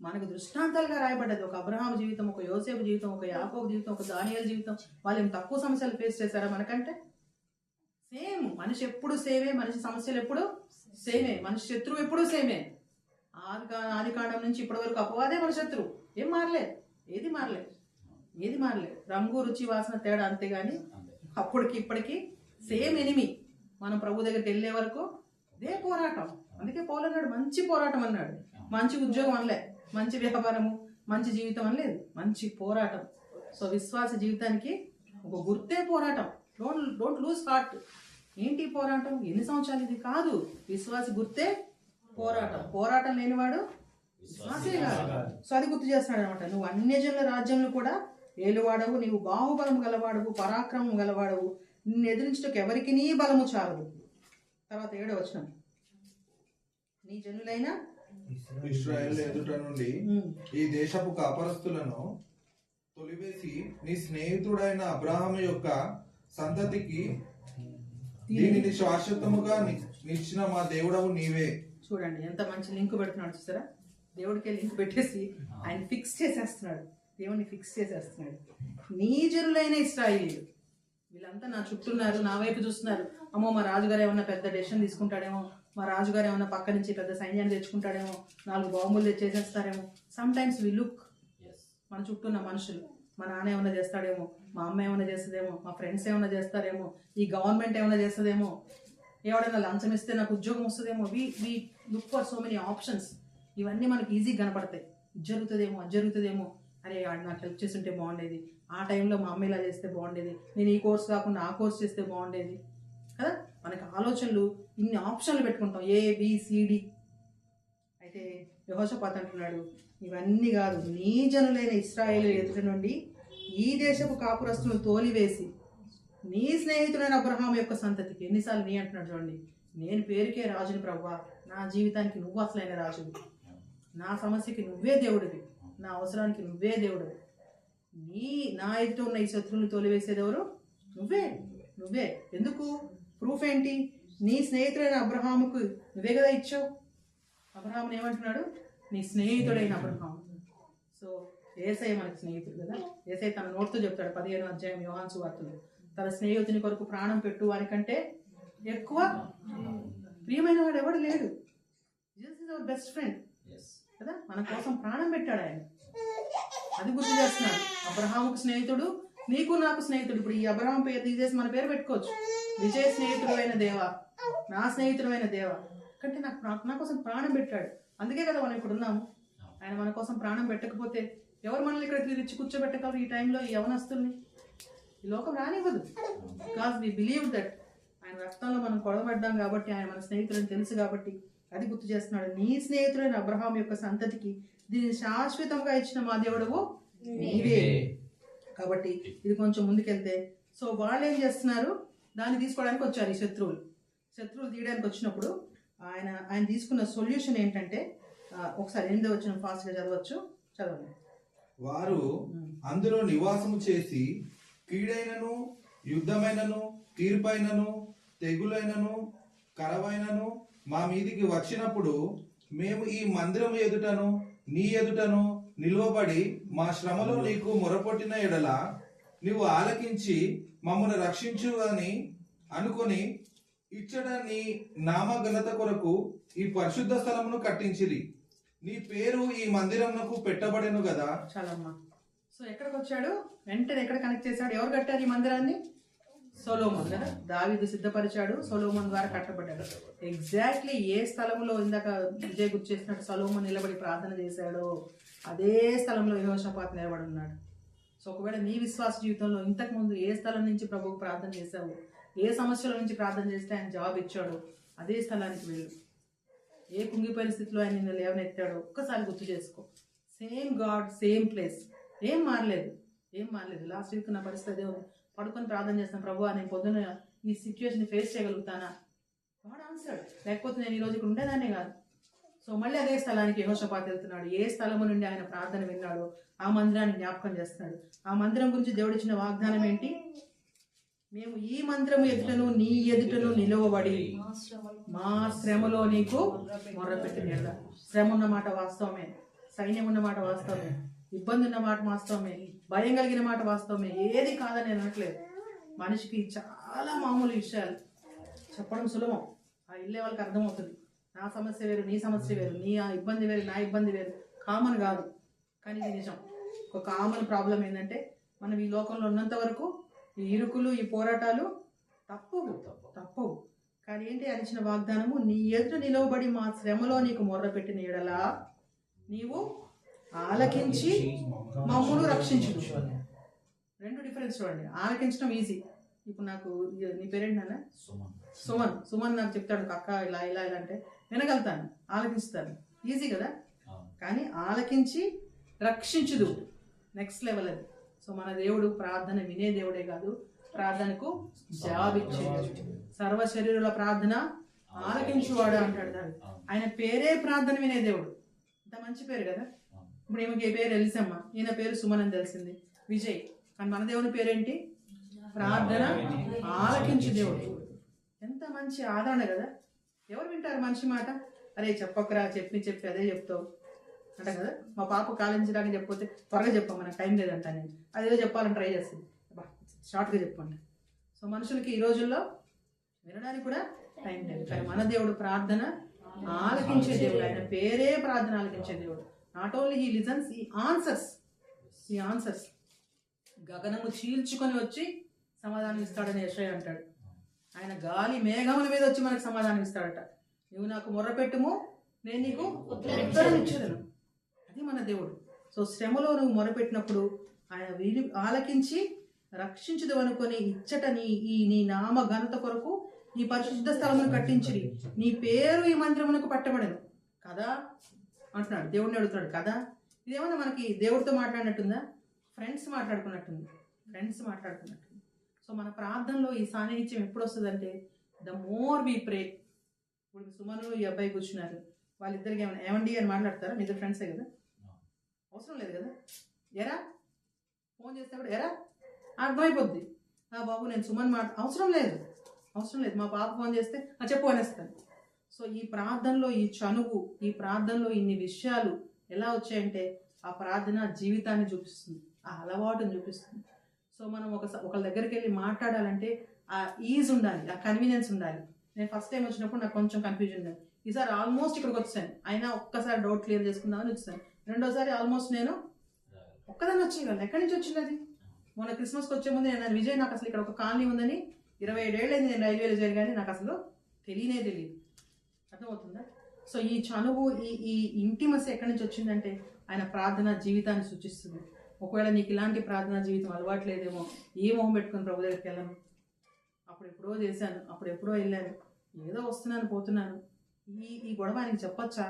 మనకు దృష్టాంతాలుగా రాయబడ్డది. ఒక అబ్రహాము జీవితం, ఒక యోసేపు జీవితం, ఒక యాకోబు జీవితం, ఒక దానియేలు జీవితం. వాళ్ళు ఏం తక్కువ సమస్యలు ఫేస్ చేశారా మనకంటే? సేమ్. మనిషి ఎప్పుడు సేమే, మనిషి సమస్యలు ఎప్పుడు సేమే, మనిషి శత్రువు ఎప్పుడు సేమే. ఆది కాండం నుంచి ఇప్పటి వరకు అపవాదే మన శత్రువు. ఏం మారలేదు, ఏది మారలేదు. రంగు, రుచి, వాసన తేడా అంతేగాని అప్పటికి ఇప్పటికి సేమ్ ఎనిమి. మనం ప్రభు దగ్గరికి వెళ్ళే వరకు ఇదే పోరాటం. అందుకే పౌలు అన్నాడు, మంచి పోరాటం అన్నాడు. మంచి ఉద్యోగం అనలే, మంచి వ్యాపారము, మంచి జీవితం అనలేదు, మంచి పోరాటం. సో విశ్వాస జీవితానికి ఒక గుర్తే పోరాటం. Don't lose heart. ఏంటి పోరాటం? ఎన్ని సంవత్సరాలు ఇది కాదు. విశ్వాస గుర్తే పోరాటం. పోరాటం లేనివాడు విశ్వాసే కాదు. సో అది గుర్తు చేస్తున్నాడు అనమాట. నువ్వు అన్యజనుల రాజ్యంలో కూడా ఏలువాడవు, నీవు బాహుబలం గలవాడవు, పరాక్రమం గలవాడవు, నిన్ను ఎదిరించటకు ఎవరికి నీ బలము చాలదు. తర్వాత 7వ వచనం, నీ జనులైన ఇశ్రాయేలు ఎదుట నుండి ఈ దేశపు కాపరస్తులను తొలివేసి నీ స్నేహితుడైన అబ్రహాము యొక్క సంతతికి దీనిని శాశ్వతముగా నిచ్చిన మా దేవుడవు నీవే. చూడండి ఎంత మంచి లింక్ పెడుతున్నాడు చూసారా. దేవుడికే లింక్ పెట్టేసి ఆయన ఫిక్స్ చేసేస్తున్నాడు. దేవుడిని ఫిక్స్ చేసేస్తున్నాడు. నీ జనులైన ఇశ్రాయేలీయులు, వీళ్ళంతా నా చుట్టూన్నారు, నా వైపు చూస్తున్నారు. అమ్మో మా రాజుగారు ఏమన్నా పెద్ద డెసిషన్ తీసుకుంటాడేమో, మా రాజుగారు ఏమన్నా పక్క నుంచి పెద్ద సైన్యాన్ని తెచ్చుకుంటాడేమో, 4 బాంబులు తెచ్చేసేస్తారేమో. సమ్ టైమ్స్ వి లుక్, మన చుట్టూ ఉన్న మనుషులు, మా నాన్న ఏమైనా చేస్తాడేమో, మా అమ్మ ఏమైనా చేస్తుందేమో, మా ఫ్రెండ్స్ ఏమైనా చేస్తారేమో, ఈ గవర్నమెంట్ ఏమైనా చేస్తుందేమో, ఎవడైనా లంచం ఇస్తే నాకు ఉద్యోగం వస్తుందేమో. We look for so many options. ఇవన్నీ మనకి ఈజీగా కనపడతాయి. జరుగుతుందేమో, అది జరుగుతుందేమో, అరే నాకు హెల్ప్ చేస్తుంటే బాగుండేది, ఆ టైంలో మా అమ్మ ఇలా చేస్తే బాగుండేది, నేను ఈ కోర్స్ కాకుండా ఆ కోర్స్ చేస్తే బాగుండేది కదా. మనకి ఆలోచనలు, ఇన్ని ఆప్షన్లు పెట్టుకుంటాం, ABCD. అయితే యెహోషాపాతు అంటున్నాడు, ఇవన్నీ కాదు, నీ జనులైన ఇశ్రాయేలు ఎదుటి నుండి ఈ దేశపు కాపురస్తులను తోలివేసి నీ స్నేహితుడైన అబ్రహాము యొక్క సంతతికి. ఎన్నిసార్లు నీ అంటున్నాడు చూడండి. నేను పేరుకే రాజుని ప్రభువా, నా జీవితానికి నువ్వు అసలైన రాజువి, నా సమస్యకి నువ్వే దేవుడివి, నా అవసరానికి నువ్వే దేవుడివి. నా ఎదుట ఉన్న ఈ శత్రువుని తోలివేసేది ఎవరు? నువ్వే. ఎందుకు? ప్రూఫ్ ఏంటి? నీ స్నేహితుడైన అబ్రహాముకు నువ్వే కదా ఇచ్చావు. అబ్రహాముని ఏమంటున్నాడు? నీ స్నేహితుడైన అబ్రహాము. సో యేసయ్య మనకి స్నేహితుడు కదా. యేసయ్య తన నోటితో చెప్తాడు 15వ అధ్యాయం యోహాను సువార్తలో, తన స్నేహితుని కొరకు ప్రాణం పెట్టు వారికంటే ఎక్కువ ప్రియమైన వాడు ఎవడు లేడు. Jesus is our best friend కదా, మన కోసం ప్రాణం పెట్టాడు ఆయన. అది గుర్తు చేస్తున్నాడు. అబ్రహాముకు స్నేహితుడు, నీకు నాకు స్నేహితుడు. ఇప్పుడు ఈ అబ్రహాం పేరు తీసేసి మన పేరు పెట్టుకోవచ్చు, విజయ స్నేహితుడు అయిన దేవ, నా స్నేహితుడు అయిన దేవ. కంటే నా కోసం ప్రాణం పెట్టాడు. అందుకే కదా మనం ఇప్పుడు ఉన్నాము. ఆయన మన కోసం ప్రాణం పెట్టకపోతే ఎవరు మనల్ని ఇక్కడ తెచ్చి కూర్చోబెట్టగలరు ఈ టైంలో? ఈ యవనస్తుల్ని ఈ లోకం రానివ్వదు. బికాస్ వి బిలీవ్ దట్ ఆయన రక్తంలో మనం కొడబడ్డాం కాబట్టి, ఆయన మన స్నేహితులని తెలుసు కాబట్టి అది గుర్తు చేస్తున్నాడు. నీ స్నేహితుడైన అబ్రహాం యొక్క సంతతికి దీన్ని శాశ్వతంగా ఇచ్చిన మా దేవుడవు నీవే. కాబట్టి ఇది కొంచెం ముందుకెళ్తే, సో వాళ్ళు ఏం చేస్తున్నారు, దాన్ని తీసుకోవడానికి వచ్చారు ఈ శత్రువులు తీయడానికి వచ్చినప్పుడు ఆయన తీసుకున్న సొల్యూషన్ ఏంటంటే, ఒకసారి 8వ వచనం ఫాస్ట్ గా చదవండి. వారు అందులో నివాసము చేసి కీడైనను యుద్ధమైనను తీర్పైనను తెగులైనను కరవైనను మా మీదికి వచ్చినప్పుడు మేము ఈ మందిరం ఎదుటను నీ ఎదుటను నిలువబడి మా శ్రమలో నీకు మొరపొట్టిన ఎడల నీవు ఆలకించి మమ్మల్ని రక్షించు అని అనుకొని ఇచ్చట నీ నామఘనత కొరకు ఈ పరిశుద్ధ స్థలమును కట్టించిరి. నీ పేరు ఈ మందిరమునకు పెట్టబడెను కదా. చాలమ్మా. సో ఎక్కడికి వచ్చాడు, వెంటనే ఎక్కడ కనెక్ట్ చేశాడు? ఎవరు కట్టారు ఈ మందిరాన్ని? సొలొమోన్ కదా. దావీదు సిద్ధపరిచాడు, సొలొమోన్ ద్వారా కట్టబడ్డాడు. ఎగ్జాక్ట్లీ ఏ స్థలంలో ఇందాక విజయ్ గుర్తు చేసినట్టు సొలొమోన్ నిలబడి ప్రార్థన చేశాడో అదే స్థలంలో యెహోషాపాతు నిలబడి ఉన్నాడు. సో ఒకవేళ నీ విశ్వాస జీవితంలో ఇంతకు ముందు ఏ స్థలం నుంచి ప్రభువుకు ప్రార్థన చేశావు, ఏ సమస్యల నుంచి ప్రార్థన చేస్తే ఆయన జవాబు ఇచ్చాడో అదే స్థలానికి వెళ్ళు. ఏ కుంగిపోయిన స్థితిలో ఆయన నిన్ను లేవనెత్తాడో ఒక్కసారి గుర్తు చేసుకో. సేమ్ గాడ్, సేమ్ ప్లేస్, ఏం మారలేదు. లాస్ట్ వీక్ నా పరిస్థితి అదే ఉంది. పడుకొని ప్రార్థన చేస్తాను, ప్రభు నేను పొద్దున్న ఈ సిచ్యువేషన్ ఫేస్ చేయగలుగుతానా? వాడు ఆన్సర్డ్. లేకపోతే నేను ఈరోజు ఇక్కడ ఉండేదాన్నే కాదు. సో మళ్ళీ అదే స్థలానికి యెహోషాపాతు వెళ్తున్నాడు. ఏ స్థలము నుండి ఆయన ప్రార్థన విన్నాడో ఆ మందిరాన్ని జ్ఞాపకం చేస్తున్నాడు. ఆ మందిరం గురించి దేవుడిచ్చిన వాగ్దానం ఏంటి? మేము ఈ మందిరము ఎదుటను నీ ఎదుటను నిలువబడి మా శ్రమలో నీకు మొర్రపెట్టిన. శ్రమ ఉన్న మాట వాస్తవమే, సైన్యం ఉన్న మాట వాస్తవమే, ఇబ్బంది ఉన్న మాట వాస్తవమే, భయం కలిగిన మాట వాస్తవమే. ఏది కాదని నేను అనట్లేదు. మనిషికి చాలా మామూలు విషయాలు చెప్పడం సులభం, ఆ ఇల్లే వాళ్ళకి అర్థమవుతుంది. నా సమస్య వేరు, నీ సమస్య వేరు, నీ ఇబ్బంది వేరు, నా ఇబ్బంది వేరు, కామన్ కాదు. కానీ ఇది నిజం. ఒక కామన్ ప్రాబ్లం ఏంటంటే, మనం ఈ లోకంలో ఉన్నంత వరకు ఈ ఇరుకులు, ఈ పోరాటాలు తప్పవు. కానీ ఏంటి ఆయన ఇచ్చిన వాగ్దానము? నీ ఎదుట నిలవబడి మా శ్రమలో నీకు మొర్ర పెట్టిన ఎడలా నీవు ఆలకించి మమ్మును రక్షించు. రెండు డిఫరెన్స్ చూడండి. ఆలకించడం ఈజీ. ఇప్పుడు నాకు నీ పేరేంటి నాన్న? సుమన్ నాకు చెప్తాడు, అక్క ఇలా అంటే వినగలుగుతాను, ఆలకిస్తాను, ఈజీ కదా. కానీ ఆలకించి రక్షించుదు నెక్స్ట్ లెవెల్ అది. సో మన దేవుడు ప్రార్థన వినే దేవుడే కాదు, ప్రార్థనకు జవాబిచ్చే సర్వ శరీరుల ప్రార్థన ఆలకించువాడు అంటాడు దాన్ని. ఆయన పేరే ప్రార్థన వినే దేవుడు. ఇంత మంచి పేరు కదా. ఇప్పుడు ఈమెకి పేరు ఎలిసమ్మ, ఈయన పేరు సుమన్ అని తెలిసింది, విజయ్. కానీ మన దేవుని పేరేంటి? ప్రార్థన ఆలకించు దేవుడు. ఎంత మంచి ఆదరణ కదా. ఎవరు వింటారు మనిషి మాట? అరే చెప్పకరా, చెప్పి అదే చెప్తావు అంట కదా. మా పాప కాలేజీలాగా చెప్పితే త్వరగా చెప్పాం, మనకు టైం లేదంట. నేను అదేదో చెప్పాలని ట్రై చేస్తుంది, షార్ట్గా చెప్పండి. సో మనుషులకి ఈ రోజుల్లో వినడానికి కూడా టైం లేదు. కానీ మన దేవుడు ప్రార్థన ఆలకించే దేవుడు. ఆయన పేరే ప్రార్థన ఆలకించే దేవుడు. నాట్ ఓన్లీ హీ లిజన్స్, ఈ ఆన్సర్స్ గగనము చీల్చుకొని వచ్చి సమాధానం ఇస్తాడని యెషయా అంటాడు. ఆయన గాలి మేఘముల మీద వచ్చి మనకు సమాధానం ఇస్తాడట. నువ్వు నాకు మొర్రపెట్టుము, నేను నీకు ఉత్తరం ఇచ్చేదను. అది మన దేవుడు. సో శ్రమలో నువ్వు మొరపెట్టినప్పుడు ఆయన ఆలకించి రక్షించుదు అనుకొని ఇచ్చట నీ నామ ఘనత కొరకు నీ పరిశుద్ధ స్థలమును కట్టించి నీ పేరు ఈ మందిరమునకు పట్టబడను కదా అంటున్నాడు. దేవుడిని అడుగుతున్నాడు కదా. ఇదేమన్నా మనకి దేవుడితో మాట్లాడినట్టుందా? ఫ్రెండ్స్ మాట్లాడుకున్నట్టుంది. సో మన ప్రార్థనలో ఈ సాన్నిహిత్యం ఎప్పుడు వస్తుందంటే, ద మోర్ వి ప్రే. ఇప్పుడు సుమను ఈ అబ్బాయి కూర్చున్నారు, వాళ్ళిద్దరికి ఏమండి అని మాట్లాడతారా? మీ ఇద్దరు ఫ్రెండ్సే కదా, అవసరం లేదు కదా. ఎరా ఫోన్ చేస్తే కూడా ఎరా అర్థమైపోద్ది. బాబు నేను సుమన్ అవసరం లేదు. మా పాప ఫోన్ చేస్తే చెప్పు అనేస్తాను. సో ఈ ప్రార్థనలో ఈ చనువు, ఈ ప్రార్థనలో ఇన్ని విషయాలు ఎలా వచ్చాయంటే, ఆ ప్రార్థన జీవితాన్ని చూపిస్తుంది, ఆ అలవాటుని చూపిస్తుంది. సో మనం ఒకళ్ళ దగ్గరికి వెళ్ళి మాట్లాడాలంటే ఆ ఈజ్ ఉండాలి, ఆ కన్వీనియన్స్ ఉండాలి. నేను ఫస్ట్ టైం వచ్చినప్పుడు నాకు కొంచెం కన్ఫ్యూజన్ ఉంది. ఈసారి ఆల్మోస్ట్ ఇక్కడికి వచ్చాను, అయినా ఒక్కసారి డౌట్ క్లియర్ చేసుకుందామని వచ్చాను. రెండోసారి ఆల్మోస్ట్ నేను ఒక్కదాన్ని వచ్చేయగలను. ఎక్కడి నుంచి వచ్చింది అది? మొన్న క్రిస్మస్కి వచ్చే ముందు నేను విజయ్ నాకు అసలు ఇక్కడ ఒక కాలనీ ఉందని 27 ఏళ్ళైంది నేను రైల్వేలో చేరి, కానీ నాకు అసలు తెలియదు. అర్థమవుతుందా? సో ఈ చనువు, ఈ ఇంటిమసీ ఎక్కడి నుంచి వచ్చిందంటే ఆయన ప్రార్థనా జీవితాన్ని సూచిస్తుంది. ఒకవేళ నీకు ఇలాంటి ప్రార్థనా జీవితం అలవాట్లేదేమో, ఏ మొహం పెట్టుకుని ప్రభు దగ్గరికి వెళ్ళను, అప్పుడు ఎప్పుడో చేశాను, అప్పుడు ఎప్పుడో వెళ్ళాను, ఏదో వస్తున్నాను పోతున్నాను, ఈ గొడవ ఆయనకి చెప్పొచ్చా?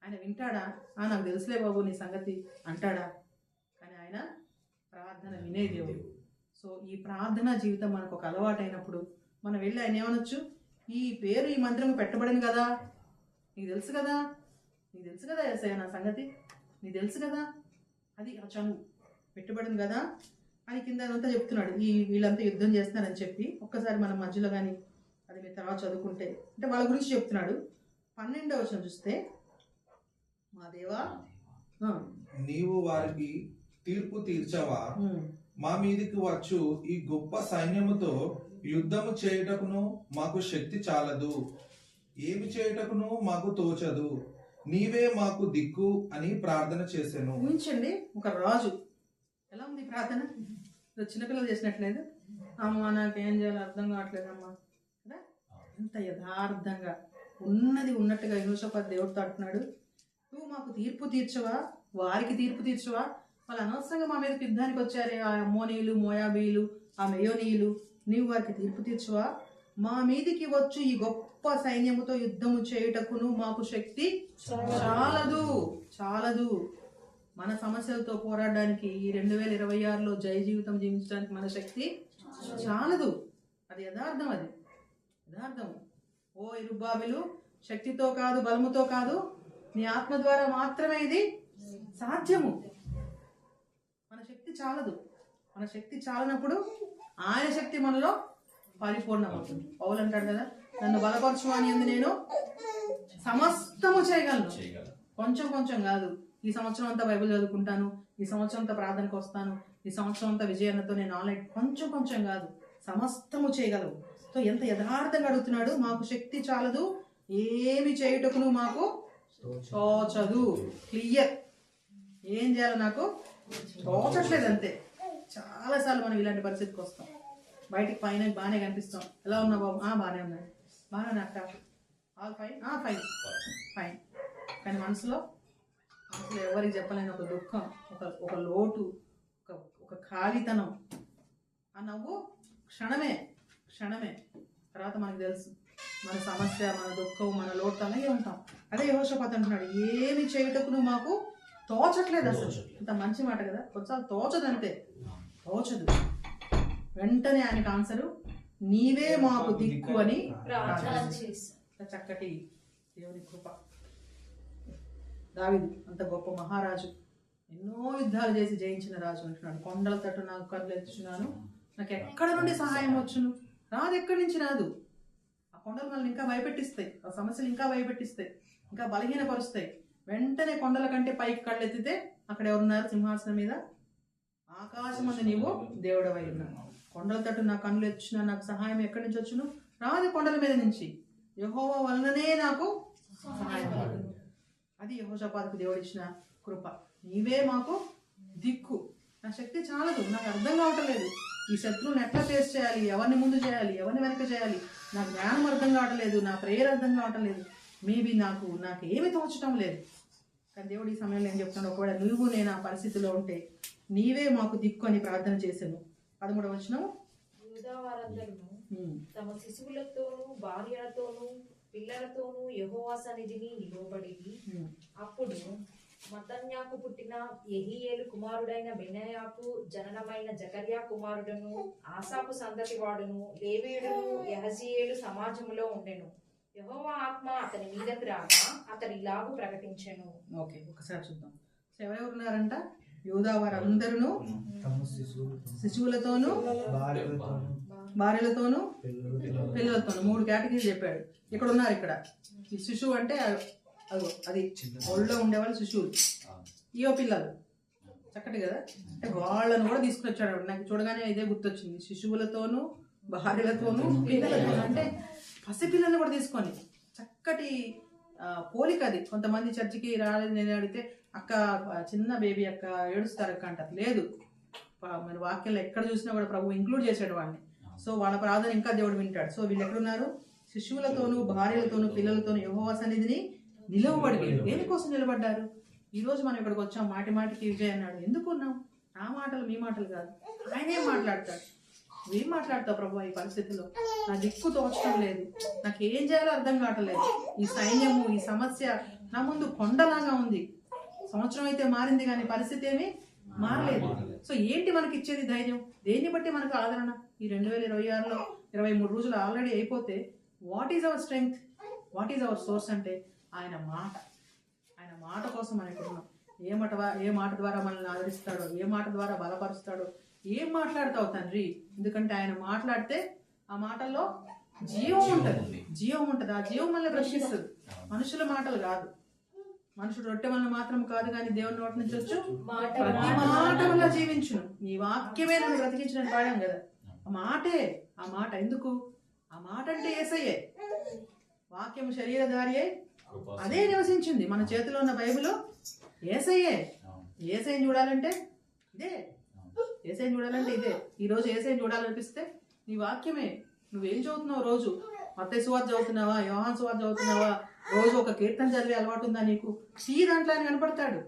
ఆయన వింటాడా? నాకు తెలుసులే బాబు నీ సంగతి అంటాడా? కానీ ఆయన ప్రార్థన వినే దేవుడు. సో ఈ ప్రార్థనా జీవితం మనకు ఒక అలవాటు అయినప్పుడు మనం వెళ్ళి ఆయన ఏమనొచ్చు, ఈ పేరు ఈ మందిరం పెట్టబడింది కదా, నీకు తెలుసు కదా, యేసయ్య నా సంగతి నీకు తెలుసు కదా, అది ఆ చనువు పెట్టుబడింది కదా అని కింద అంతా చెప్తున్నాడు. వీళ్ళంతా యుద్ధం చేస్తున్నారని చెప్పి ఒక్కసారి మనం మధ్యలో కానీ అది మీరు తర్వాత చదువుకుంటే అంటే వాళ్ళ గురించి చెప్తున్నాడు. 12వ వచనం చూస్తే, మా దేవా నీవు వారికి తీర్పు తీర్చవా, మా మీదికి వచ్చు ఈ గొప్ప సైన్యముతో యుద్ధము చేయుటకును మాకు శక్తి చాలదు, ఏమి చేయుటకును మాకు తోచదు, నీవే మాకు దిక్కు అని ప్రార్థన చేశాను. ఊహించండి, ఒక రాజు ఎలా ఉంది ప్రార్థన? చిన్నపిల్లలు చేసినట్లేదు, అమ్మ నాకేం చేయాలో అర్థం కావట్లేదమ్మా కదా, ఎంత యథార్థంగా ఉన్నది ఉన్నట్టుగా యెహోషాపాతు దేవుడితో అంటున్నాడు, నువ్వు మాకు తీర్పు తీర్చవా, వారికి తీర్పు తీర్చవా, వాళ్ళు అనవసరంగా మా మీద యుద్ధానికి వచ్చారే, ఆ అమ్మోనీయులు, మోయాబీయులు, ఆ మెయోనీయులు, నీవు వారికి తీర్పు తీర్చవా, మా మీదికి వచ్చు ఈ గొప్ప సైన్యముతో యుద్ధము చేయుటకును మాకు శక్తి చాలదు. మన సమస్యలతో పోరాడడానికి ఈ 2026లో జయ జీవితం జీవించడానికి మన శక్తి చాలదు. అది యథార్థం. ఓ యెరుబ్బాబెలు, శక్తితో కాదు బలముతో కాదు, నీ ఆత్మ ద్వారా మాత్రమే ఇది సాధ్యము. మన శక్తి చాలదు. మన శక్తి చాలనప్పుడు ఆయన శక్తి మనలో పరిపూర్ణమవుతుంది. పౌలు అంటాడు కదా, నన్ను బలపరచు అని అంది నేను సమస్తము చేయగలను. కొంచెం కాదు, ఈ సంవత్సరం అంతా బైబిల్ చదువుకుంటాను, ఈ సంవత్సరం అంతా ప్రార్థనకు వస్తాను, ఈ సంవత్సరం అంతా విజయాలతో నేను ఆన్లైన్, కొంచెం కాదు, సమస్తము చేయగలవు. సో ఎంత యథార్థంగా అడుగుతున్నాడు, మాకు శక్తి చాలదు, ఏమి చేయుటకును మాకు తోచదు. క్లియర్, ఏం చేయాలో నాకు తోచట్లేదు అంతే. చాలాసార్లు మనం ఇలాంటి పరిస్థితికి వస్తాం. బయటికి పైన బాగానే కనిపిస్తాం, ఎలా ఉన్నా బాబు, బాగానే ఉన్నాడు, బాగానే అక్క, ఆల్ ఫైన్, కానీ మనసులో ఎవరికి చెప్పలేని ఒక దుఃఖం, ఒక లోటు, ఒక ఖాళీతనం. ఆ నవ్వు క్షణమే. తర్వాత మనకు తెలుసు మన సమస్య, మన దుఃఖం, మన లోటు అలాగే ఉంటాం. అదే యెహోషాపాతు అంటున్నాడు, ఏమి చేయుటకు నువ్వు మాకు తోచట్లేదు. అసలు అంత మంచి మాట కదా, కొంచెం తోచదు. వెంటనే ఆయనకు ఆన్సరు, నీవే మాకు దిక్కు అని చక్కటి దేవుని కృప. దావీదు అంత గొప్ప మహారాజు, ఎన్నో యుద్ధాలు చేసి జయించిన రాజు అంటున్నాడు, కొండల తట్టు నాకు కళ్ళు ఎత్తుచున్నాను, నాకు ఎక్కడ నుండి సహాయం వచ్చును, రాదు, ఎక్కడి నుంచి రాదు. ఆ కొండలు మనల్ని ఇంకా భయపెట్టిస్తాయి, ఆ సమస్యలు ఇంకా భయపెట్టిస్తాయి, ఇంకా బలహీనపరుస్తాయి. వెంటనే కొండల కంటే పైకి కళ్ళు ఎత్తితే అక్కడ ఎవరున్నారు? సింహాసనం మీద ఆకాశం అందు నీవు దేవుడవై ఉన్నావు. కొండల తట్టు నా కన్నులు ఎత్తుచున్నా, నాకు సహాయం ఎక్కడి నుంచి వచ్చును, రాదు కొండల మీద నుంచి, యెహోవా వలననే నాకు సహాయం. అది యెహోషాపాతుకు దేవుడు ఇచ్చిన కృప. నీవే మాకు దిక్కు. నా శక్తి చాలదు, నాకు అర్థం కావట్లేదు, ఈ శత్రువుని ఎట్లా ఫేస్ చేయాలి, ఎవరిని ముందు చేయాలి, ఎవరిని వెనక చేయాలి, నా జ్ఞానం అర్థం కావట్లేదు, నా ప్రేయర్ అర్థం కావట్లేదు, మేబీ నాకు ఏమి తోచడం లేదు. కానీ దేవుడు ఈ సమయంలో ఏం చెప్తున్నాడు, ఒకవేళ నువ్వు నేను ఆ పరిస్థితిలో ఉంటే నీవే మాకు దిక్కు అని ప్రార్థన చేశాను. 13వ వచనం, యూదా వారందరూ తమ శిశువులతోనూ భార్యలతోనూ పిల్లలతోనూ యెహోవా సన్నిధిని నిలవబడి, అప్పుడు మత్తన్యాకు పుట్టిన యెహీయేలు కుమారుడైన బెనాయాకు జననమైన జకర్యా కుమారుడును ఆసాపు సంతతి వాడును లేవీయుడును యహజీయేలు సమాజములో ఉండెను. యెహోవా ఆత్మ అతని మీదకి రాగా అతని ఇలాగు ప్రకటించెను. ఓకే, ఒకసారి చూద్దాం. ఎవరెవరు ఉన్నారంట? యూదా వారందరూ శిశువులతోనూ భార్యలతోనూ పిల్లలతోనూ 3 కేటగిరీలు చెప్పాడు. ఇక్కడ ఉన్నారు. ఇక్కడ ఈ శిశువు అంటే అది ఒళ్ళో ఉండేవాళ్ళు శిశువులు, ఇయో పిల్లలు. చక్కటి కదా. అంటే వాళ్ళను కూడా తీసుకుని వచ్చాడు. నాకు చూడగానే ఇదే గుర్తొచ్చింది, శిశువులతోనూ భార్యలతోనూ పిల్లలతోనూ, అంటే పసిపిల్లల్ని కూడా తీసుకొని చక్కటి పోలిక అది. కొంతమంది చర్చికి రాలేదు నేను అడిగితే, అక్క చిన్న బేబీ అక్క ఏడుస్తారు అక్క అంటారు. లేదు, మరి వాక్యంలో ఎక్కడ చూసినా కూడా ప్రభు ఇంక్లూడ్ చేశాడు వాడిని. సో వాళ్ళ ప్రార్థన ఇంకా దేవుడు వింటాడు. సో వీళ్ళు ఎక్కడున్నారు? శిశువులతోనూ భార్యలతోనూ పిల్లలతోనూ యెహోవా సన్నిధిని నిలవబడి. దేనికోసం నిలబడ్డారు? ఈ రోజు మనం ఇక్కడికి వచ్చాం, మాటి మాటికి విజయ్ అన్నాడు. ఎందుకు ఉన్నాం? నా మాటలు మీ మాటలు కాదు, ఆయనేం మాట్లాడతాడు. ఏం మాట్లాడతావు ప్రభు ఈ పరిస్థితుల్లో? నా దిక్కు తోచడం లేదు, నాకు ఏం చేయాలో అర్థం కావట్లేదు. ఈ సైన్యము, ఈ సమస్య నా ముందు కొండలాగా ఉంది. సంవత్సరం అయితే మారింది కానీ పరిస్థితి ఏమీ మారలేదు. సో ఏంటి మనకి ఇచ్చేది ధైర్యం? దేన్ని బట్టి మనకు ఆదరణ? ఈ 2026లో 23 రోజులు ఆల్రెడీ అయిపోతే what is our strength, what is our source అంటే ఆయన మాట. ఆయన మాట కోసం మనం ఇక్కడ ఉన్నాం. ఏ మాట ద్వారా మనల్ని ఆదరిస్తాడో, ఏ మాట ద్వారా బలపరుస్తాడో, ఏం మాట్లాడతావు తండ్రి? ఎందుకంటే ఆయన మాట్లాడితే ఆ మాటల్లో జీవం ఉంటుంది, జీవం ఉంటుంది. ఆ జీవం మనల్ని బ్రతికిస్తుంది. మనుషుల మాటలు కాదు. మనుషుడు రొట్టె వల్ల మాత్రం కాదు కానీ దేవుని నోటి నుంచి వచ్చు ప్రతి మాట వల్ల జీవించును. నీ వాక్యమే నన్ను బ్రతికించిన పాడాం కదా. ఆ మాటే, ఆ మాట ఎందుకు? ఆ మాట అంటే యేసయ్యే. వాక్యం శరీరధారియే, అదే నివసించింది. మన చేతిలో ఉన్న బైబిల్ యేసయ్యే. యేసయ్యని చూడాలంటే ఇదే, యేసయ్యని చూడాలంటే ఇదే. ఈరోజు యేసయ్యని చూడాలనిపిస్తే నీ వాక్యమే. నువ్వేం చదువుతున్నావు రోజు? మత్తయి సువార్త చదువుతున్నావా, యోహాను సువార్త చదువుతున్నావా? రోజు ఒక కీర్తన చదివే అలవాటు ఉందా నీకు? దాంట్లో ఆయన కనపడతాడు,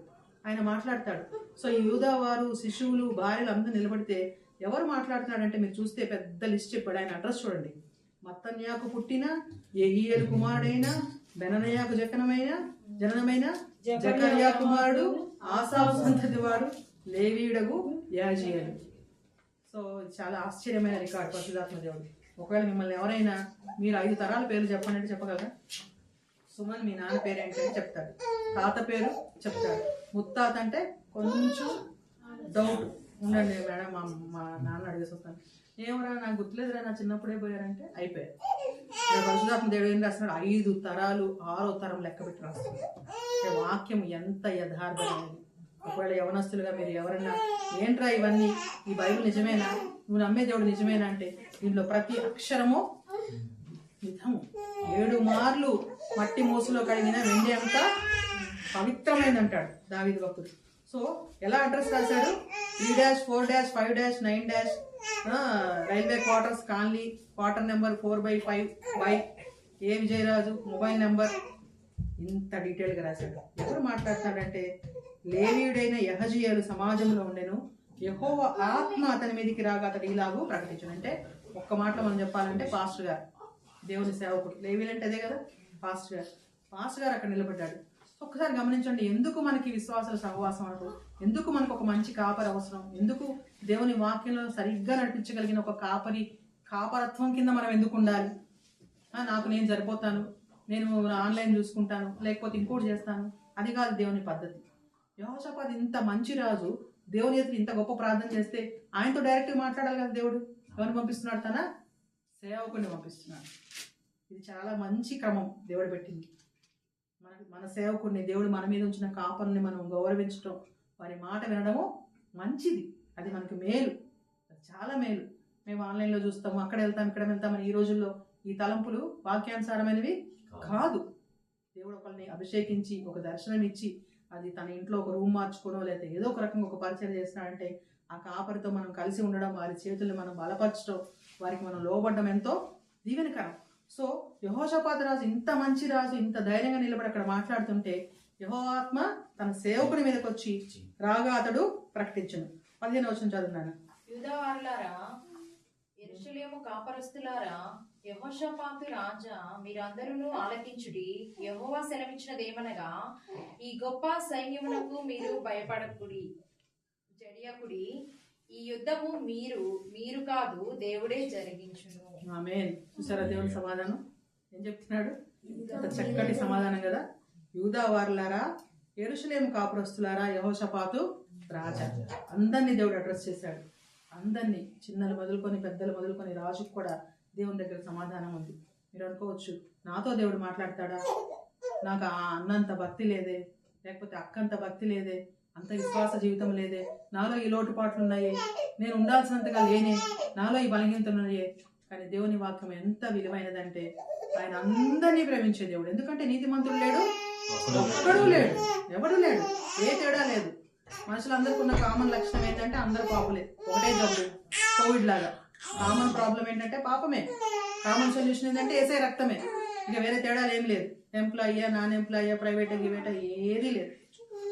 ఆయన మాట్లాడతాడు. సో ఈ యూదా వారు, శిశువులు, భార్యలు అందరూ నిలబడితే ఎవరు మాట్లాడుతున్నాడంటే మీరు చూస్తే పెద్ద లిస్ట్ చెప్పాడు. ఆయన అడ్రస్ చూడండి. మత్తన్యాకు పుట్టిన యెహీయేలు కుమారుడైన బెననయాకు జననమైన జకర్యా కుమారుడు ఆసాపు సంతతి వాడు లేవీయుడగు యాజీయులు. సో చాలా ఆశ్చర్యమైన రికార్డు పరిశుద్ధాత్మ దేవుడు. ఒకవేళ మిమ్మల్ని ఎవరైనా మీరు 5 తరాల పేర్లు చెప్పండి అంటే చెప్పగలరా? సుమన్ మీ నాన్న పేరు ఏంటంటే చెప్తాడు, తాత పేరు చెప్తాడు, ముత్తాత అంటే కొంచెం డౌట్ ఉండండి మేడం, మా నాన్న అడిగేసి వస్తాను. ఏమరా నాకు గుర్తులేదురా, నా చిన్నప్పుడే పోయారంటే అయిపోయారు. పరిశుధాత్మ దేవుడు ఏం రాస్తున్నాడు? 5 తరాలు 6వ తరం లెక్క పెట్టి రాస్తున్నాడు. వాక్యం ఎంత యథార్థమైనది. ఒకవేళ యవనస్తులుగా మీరు ఎవరన్నా ఏంట్రా ఇవన్నీ, ఈ బైబిల్ నిజమేనా, నువ్వు నమ్మే దేవుడు నిజమేనా అంటే దీంట్లో ప్రతి అక్షరము నిజము. 7 మార్లు మట్టి మూసులో కడిగిన వెండి అంతా పవిత్రమైంది అంటాడు దావీదు భక్తుడు. సో ఎలా అడ్రస్ రాశాడు? 3-4-5-9 railway quarters colony, quarter number 4/5 by A Vijayaraju, mobile number. ఇంత డీటెయిల్గా రాశాడు. ఎవరు మాట్లాడుతున్నాడంటే లేవీయుడైన యెహజీయేలు సమాజంలో ఉండెను, యెహోవా ఆత్మ అతని మీదకి రాగా అతడు ఇలాగూ ప్రకటించాడు. అంటే ఒక్క మాటలో మనం చెప్పాలంటే పాస్టర్ గారు, దేవుని సేవకుడు. లేవీలంటే అదే కదా, పాస్టర్ గారు అక్కడ నిలబడ్డాడు. ఒక్కసారి గమనించండి, ఎందుకు మనకి విశ్వాసాల సహవాసం అంటూ, ఎందుకు మనకు ఒక మంచి కాపరి అవసరం, ఎందుకు దేవుని వాక్యంలో సరిగ్గా నడిపించగలిగిన ఒక కాపరత్వం కింద మనం ఎందుకు ఉండాలి? నాకు నేను సరిపోతాను, నేను ఆన్లైన్ చూసుకుంటాను, లేకపోతే ఇంకోటి చేస్తాను, అది కాదు దేవుని పద్ధతి. యెహోషాపాతు ఇంత మంచి రాజు, దేవుని ఎదురు ఇంత గొప్ప ప్రార్థన చేస్తే ఆయనతో డైరెక్ట్గా మాట్లాడాలి కదా దేవుడు. ఎవరిని పంపిస్తున్నాడు? తన సేవకుని పంపిస్తున్నాడు. ఇది చాలా మంచి క్రమం దేవుడు పెట్టింది. మన సేవకుడిని, దేవుడు మన మీద ఉంచిన కాపర్ని మనం గౌరవించడం, వారి మాట వినడము మంచిది. అది మనకు మేలు, చాలా మేలు. మేము ఆన్లైన్లో చూస్తాము, అక్కడ వెళ్తాం, ఇక్కడ వెళ్తామని ఈ రోజుల్లో ఈ తలంపులు వాక్యానుసారమైనవి కాదు. దేవుడు ఒకరిని అభిషేకించి ఒక దర్శనం ఇచ్చి అది తన ఇంట్లో ఒక రూమ్ మార్చుకోవడం, లేకపోతే ఏదో ఒక రకంగా ఒక పరిచయం చేస్తున్నాడంటే ఆ కాపరితో మనం కలిసి ఉండడం, వారి చేతుల్ని మనం బలపరచడం, వారికి మనం లోబడ్డం ఎంతో దీవెనకరం. సో యెహోషాపాతు రాజు ఇంత మంచి రాజు, ఇంత ధైర్యంగా నిలబడి అక్కడ మాట్లాడుతుంటే యెహోవా ఆత్మ తన సేవకుని మీదకి వచ్చి రాగా అతడు ప్రకటించును. 15వ వచనం చదువున్నాను. యూదావారులారా, యెరూషలేము కాపరస్తులారా, యెహోషాపాతు రాజా, మీరందరూ ఆలకించుడి. యెహోవా సెలవిచ్చినదేమనగా, ఈ గొప్ప సైన్యమునకు మీరు భయపడకుడి, జడియకుడి. ఈ యుద్ధము మీరు కాదు, దేవుడే జరిగించును. ఆమేన్. చూసారా దేవుని సమాధానం ఏం చెప్తున్నాడు? ఎంత చక్కటి సమాధానం కదా. యూదా వారులారా, యెరూషలేము కాపురస్తులారా, యెహోషాపాతు రాజా, అందరినీ దేవుడు అడ్రస్ చేశాడు. అందరినీ, చిన్నలు మొదలుకొని పెద్దలు మొదలుకొని రాజుకు కూడా దేవుని దగ్గర సమాధానం ఉంది. మీరు అనుకోవచ్చు, నాతో దేవుడు మాట్లాడతాడా, నాకు ఆ అన్నంత భక్తి లేదే, లేకపోతే అక్కంత భక్తి లేదే, అంత విశ్వాస జీవితం లేదే, నాలో ఈ లోటుపాట్లు ఉన్నాయే, నేను ఉండాల్సినంతగా లేనే, నాలో ఈ బలహీనతలు ఉన్నాయే. కానీ దేవుని వాక్యం ఎంత విలువైనదంటే ఆయన అందరినీ ప్రేమించే దేవుడు. ఎందుకంటే నీతిమంతుడు లేడు, ఒక్కడూ లేడు, ఎవడు లేడు, ఏ తేడా లేదు. మనుషులందరికీ ఉన్న కామన్ లక్షణం ఏంటంటే అందరు పాపులే, ఒకటే జబ్బు, కోవిడ్ లాగా. కామన్ ప్రాబ్లం ఏంటంటే పాపమే, కామన్ సొల్యూషన్ ఏంటంటే ఏసే రక్తమే. ఇక వేరే తేడాలు ఏం లేదు. ఎంప్లాయీ నాన్ ఎంప్లాయీ, ప్రైవేట్ గివేట ఏదీ లేదు.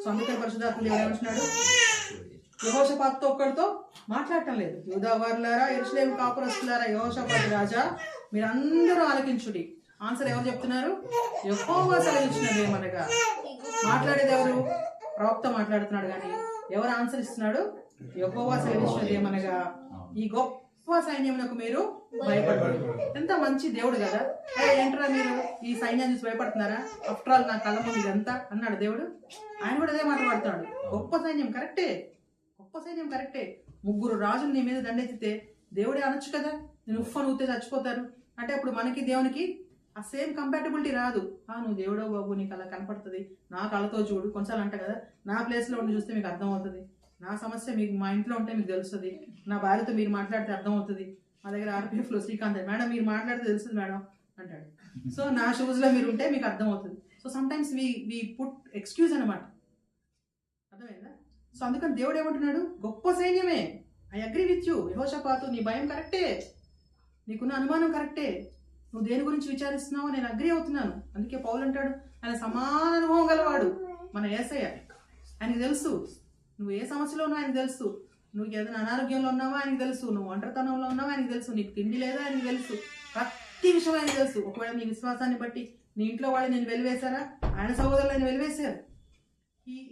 సో అందుకే పరిశుద్ధాత్ముడు ఏమంటున్నాడు, యెహోషాపాతుతో ఒక్కడితో మాట్లాడటం లేదు. యూదా వారులారా, యెరూషలేము కాపురస్తులారా, యెహోషాపాతు రాజా మీరందరూ ఆలకించుడి. ఆన్సర్ ఎవరు చెప్తున్నారు? యెహోవా సెలవిచ్చినదేమనగా. మాట్లాడేది ఎవరు? ప్రవక్త మాట్లాడుతున్నాడు. కానీ ఎవరు ఆన్సర్ ఇస్తున్నాడు? యెహోవా సెలవిచ్చినదేమనగా ఈ గొప్ప సైన్యమునకు మీరు భయపడరు. ఎంత మంచి దేవుడు కదా. ఏంట్రా మీరు ఈ సైన్యం చూసి భయపడుతున్నారా? ఆఫ్టర్ ఆల్ నా కళ్ళ ముందు ఇదంతా అన్నాడు దేవుడు. ఆయన కూడా అదే మాట్లాడుతున్నాడు. గొప్ప సైన్యం కరెక్టే, గొప్ప సైన్యం కరెక్టే. 3 రాజులు నీ మీద దండెత్తితే దేవుడే అనొచ్చు కదా, నేను ఉఫ్ఫను ఊతే చచ్చిపోతారు అంటే అప్పుడు మనకి దేవునికి ఆ సేమ్ కంపాటబిలిటీ రాదు. నువ్వు దేవుడో బాబు, నీకు అలా కనపడుతుంది, నా కళ్ళతో చూడు. కొంచెం అంట కదా, నా ప్లేస్లో ఉండి చూస్తే మీకు అర్థం అవుతుంది, నా సమస్య మీకు మా ఇంట్లో ఉంటే మీకు తెలుస్తుంది, నా భార్యతో మీరు మాట్లాడితే అర్థం అవుతుంది. మా దగ్గర ఆర్పిఎఫ్లో శ్రీకాంత్ మేడం మీరు మాట్లాడితే తెలుస్తుంది మేడం అంటాడు. సో నా షూస్లో మీరు ఉంటే మీకు అర్థం అవుతుంది. So sometimes we put excuse అనమాట. అర్థమైందా? సో అందుకని దేవుడు ఏమంటున్నాడు, గొప్ప సైన్యమే. I agree with you Jehoshaphat, నీ భయం కరెక్టే, నీకున్న అనుమానం కరెక్టే, నువ్వు దేని గురించి విచారిస్తున్నావో నేను అగ్రీ అవుతున్నాను. అందుకే పౌలు అంటాడు, ఆయన సమాన అనుభవం గలవాడు మన యేసయ్య. ఆయనకి తెలుసు నువ్వు ఏ సమస్యలో ఉన్నావు, ఆయనకు తెలుసు. నువ్వు ఏదైనా అనారోగ్యంలో ఉన్నావా ఆయనకు తెలుసు, నువ్వు ఒంటరితనంలో ఉన్నావా ఆయనకు తెలుసు, నీకు తిండి లేదా ఆయనకు తెలుసు, ప్రతి విషయం ఆయనకు తెలుసు. ఒకవేళ నీ విశ్వాసాన్ని బట్టి నీ ఇంట్లో వాళ్ళు నేను వెలివేశారా, ఆయన సహోదరులు ఆయన వెలివేశారు.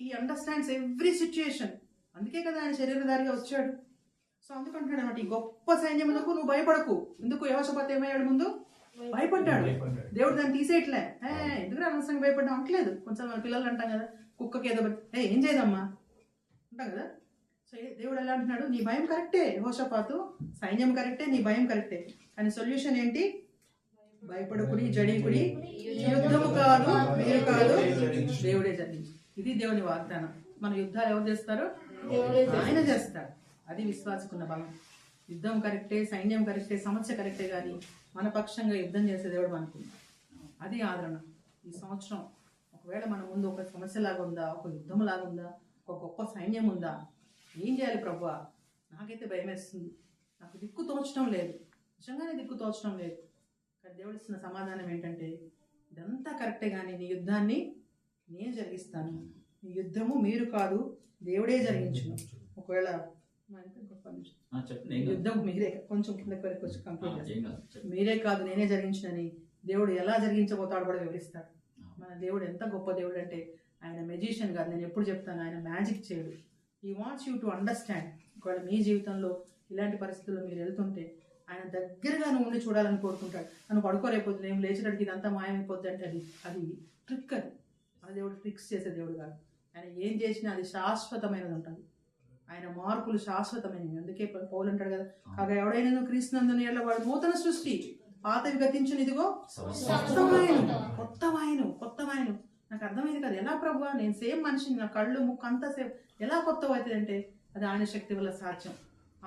ఈ అండర్స్టాండ్స్ ఎవ్రీ సిచ్యుయేషన్. అందుకే కదా ఆయన శరీరధారిగా వచ్చాడు. సో అందుకంటున్నాడు అనమాట, ఈ గొప్ప సైన్యములకు నువ్వు భయపడకు. ఎందుకు? యెహోషాపాతు ఏమయ్యాడు? ముందు భయపడ్డాడు. దేవుడు దాన్ని తీసేయట్లే. ఎందుకు అనవసరంగా భయపడ్డా అంటలేదు. కొంచెం మన పిల్లలు అంటాం కదా, కుక్కకి ఏదో ఏం చేయదమ్మా అంటాం కదా. సో దేవుడు ఎలా అంటున్నాడు, నీ భయం కరెక్టే యెహోషాపాతు, సైన్యం కరెక్టే, నీ భయం కరెక్టే. కానీ సొల్యూషన్ ఏంటి? భయపడకుడి, జడీకుడి, యుద్ధము కాదు మీరు కాదు దేవుడే జరిగించి. ఇది దేవుని వాగ్దానం. మన యుద్ధాలు ఎవరు చేస్తారు? ఆయన చేస్తాడు. అది విశ్వాసకున్న బలం. యుద్ధం కరెక్టే, సైన్యం కరెక్టే, సమస్య కరెక్టే, కానీ మన పక్షంగా యుద్ధం చేసే దేవుడు మనకుంది. అది ఆదరణ. ఈ సంవత్సరం ఒకవేళ మన ముందు ఒక సమస్యలాగా ఉందా, ఒక యుద్ధం లాగా ఉందా, ఒక గొప్ప సైన్యం ఉందా, ఏం చేయాలి ప్రభువా? నాకైతే భయం వేస్తుంది, నాకు దిక్కు తోచడం లేదు, నిజంగానే దిక్కు తోచడం లేదు. కానీ దేవుడు ఇస్తున్న సమాధానం ఏంటంటే, ఇదంతా కరెక్టే, కానీ నీ యుద్ధాన్ని నేను జరిగిస్తాను. నీ యుద్ధము మీరు కాదు దేవుడే జరిగించును. ఒకవేళ యుద్ధం మీరే, కొంచెం కిందకి వరకు వచ్చి కంప్లీట్ చేస్తాను. మీరే కాదు నేనే జరిగించినని దేవుడు ఎలా జరిగించబోతాడు కూడా వివరిస్తాడు. మన దేవుడు ఎంత గొప్ప దేవుడు అంటే, ఆయన మెజిషియన్ కాదు. నేను ఎప్పుడు చెప్తాను, ఆయన మ్యాజిక్ చేయడు. He wants you to understand. ఒకవేళ మీ జీవితంలో ఇలాంటి పరిస్థితుల్లో మీరు వెళ్తుంటే ఆయన దగ్గరగా నువ్వు ఉండి చూడాలని కోరుకుంటాడు. నన్ను పడుకోలేకపోతుంది, నేను లేచేటడికి ఇదంతా మాయమైపోద్ది అంటే అది ట్రిక్. అది మన దేవుడు ట్రిక్స్ చేసే దేవుడు కాదు. ఆయన ఏం చేసినా అది శాశ్వతమైనది ఉంటుంది. ఆయన మార్పులు శాశ్వతమైనవి. అందుకే పౌలు అంటాడు కదా, కాగా ఎవడైనా క్రీస్తునందున ఎడల వాడు నూతన సృష్టి, పాతవి గతించును, ఇదిగో కొత్త వాయను. నాకు అర్థమైంది కదా, ఎలా ప్రభువా నేను సేమ్ మనిషిని, నా కళ్ళు ముక్కు అంతా సేమ్, ఎలా కొత్తవి అవుతుంది అంటే అది ఆయన శక్తి వల్ల సాధ్యం.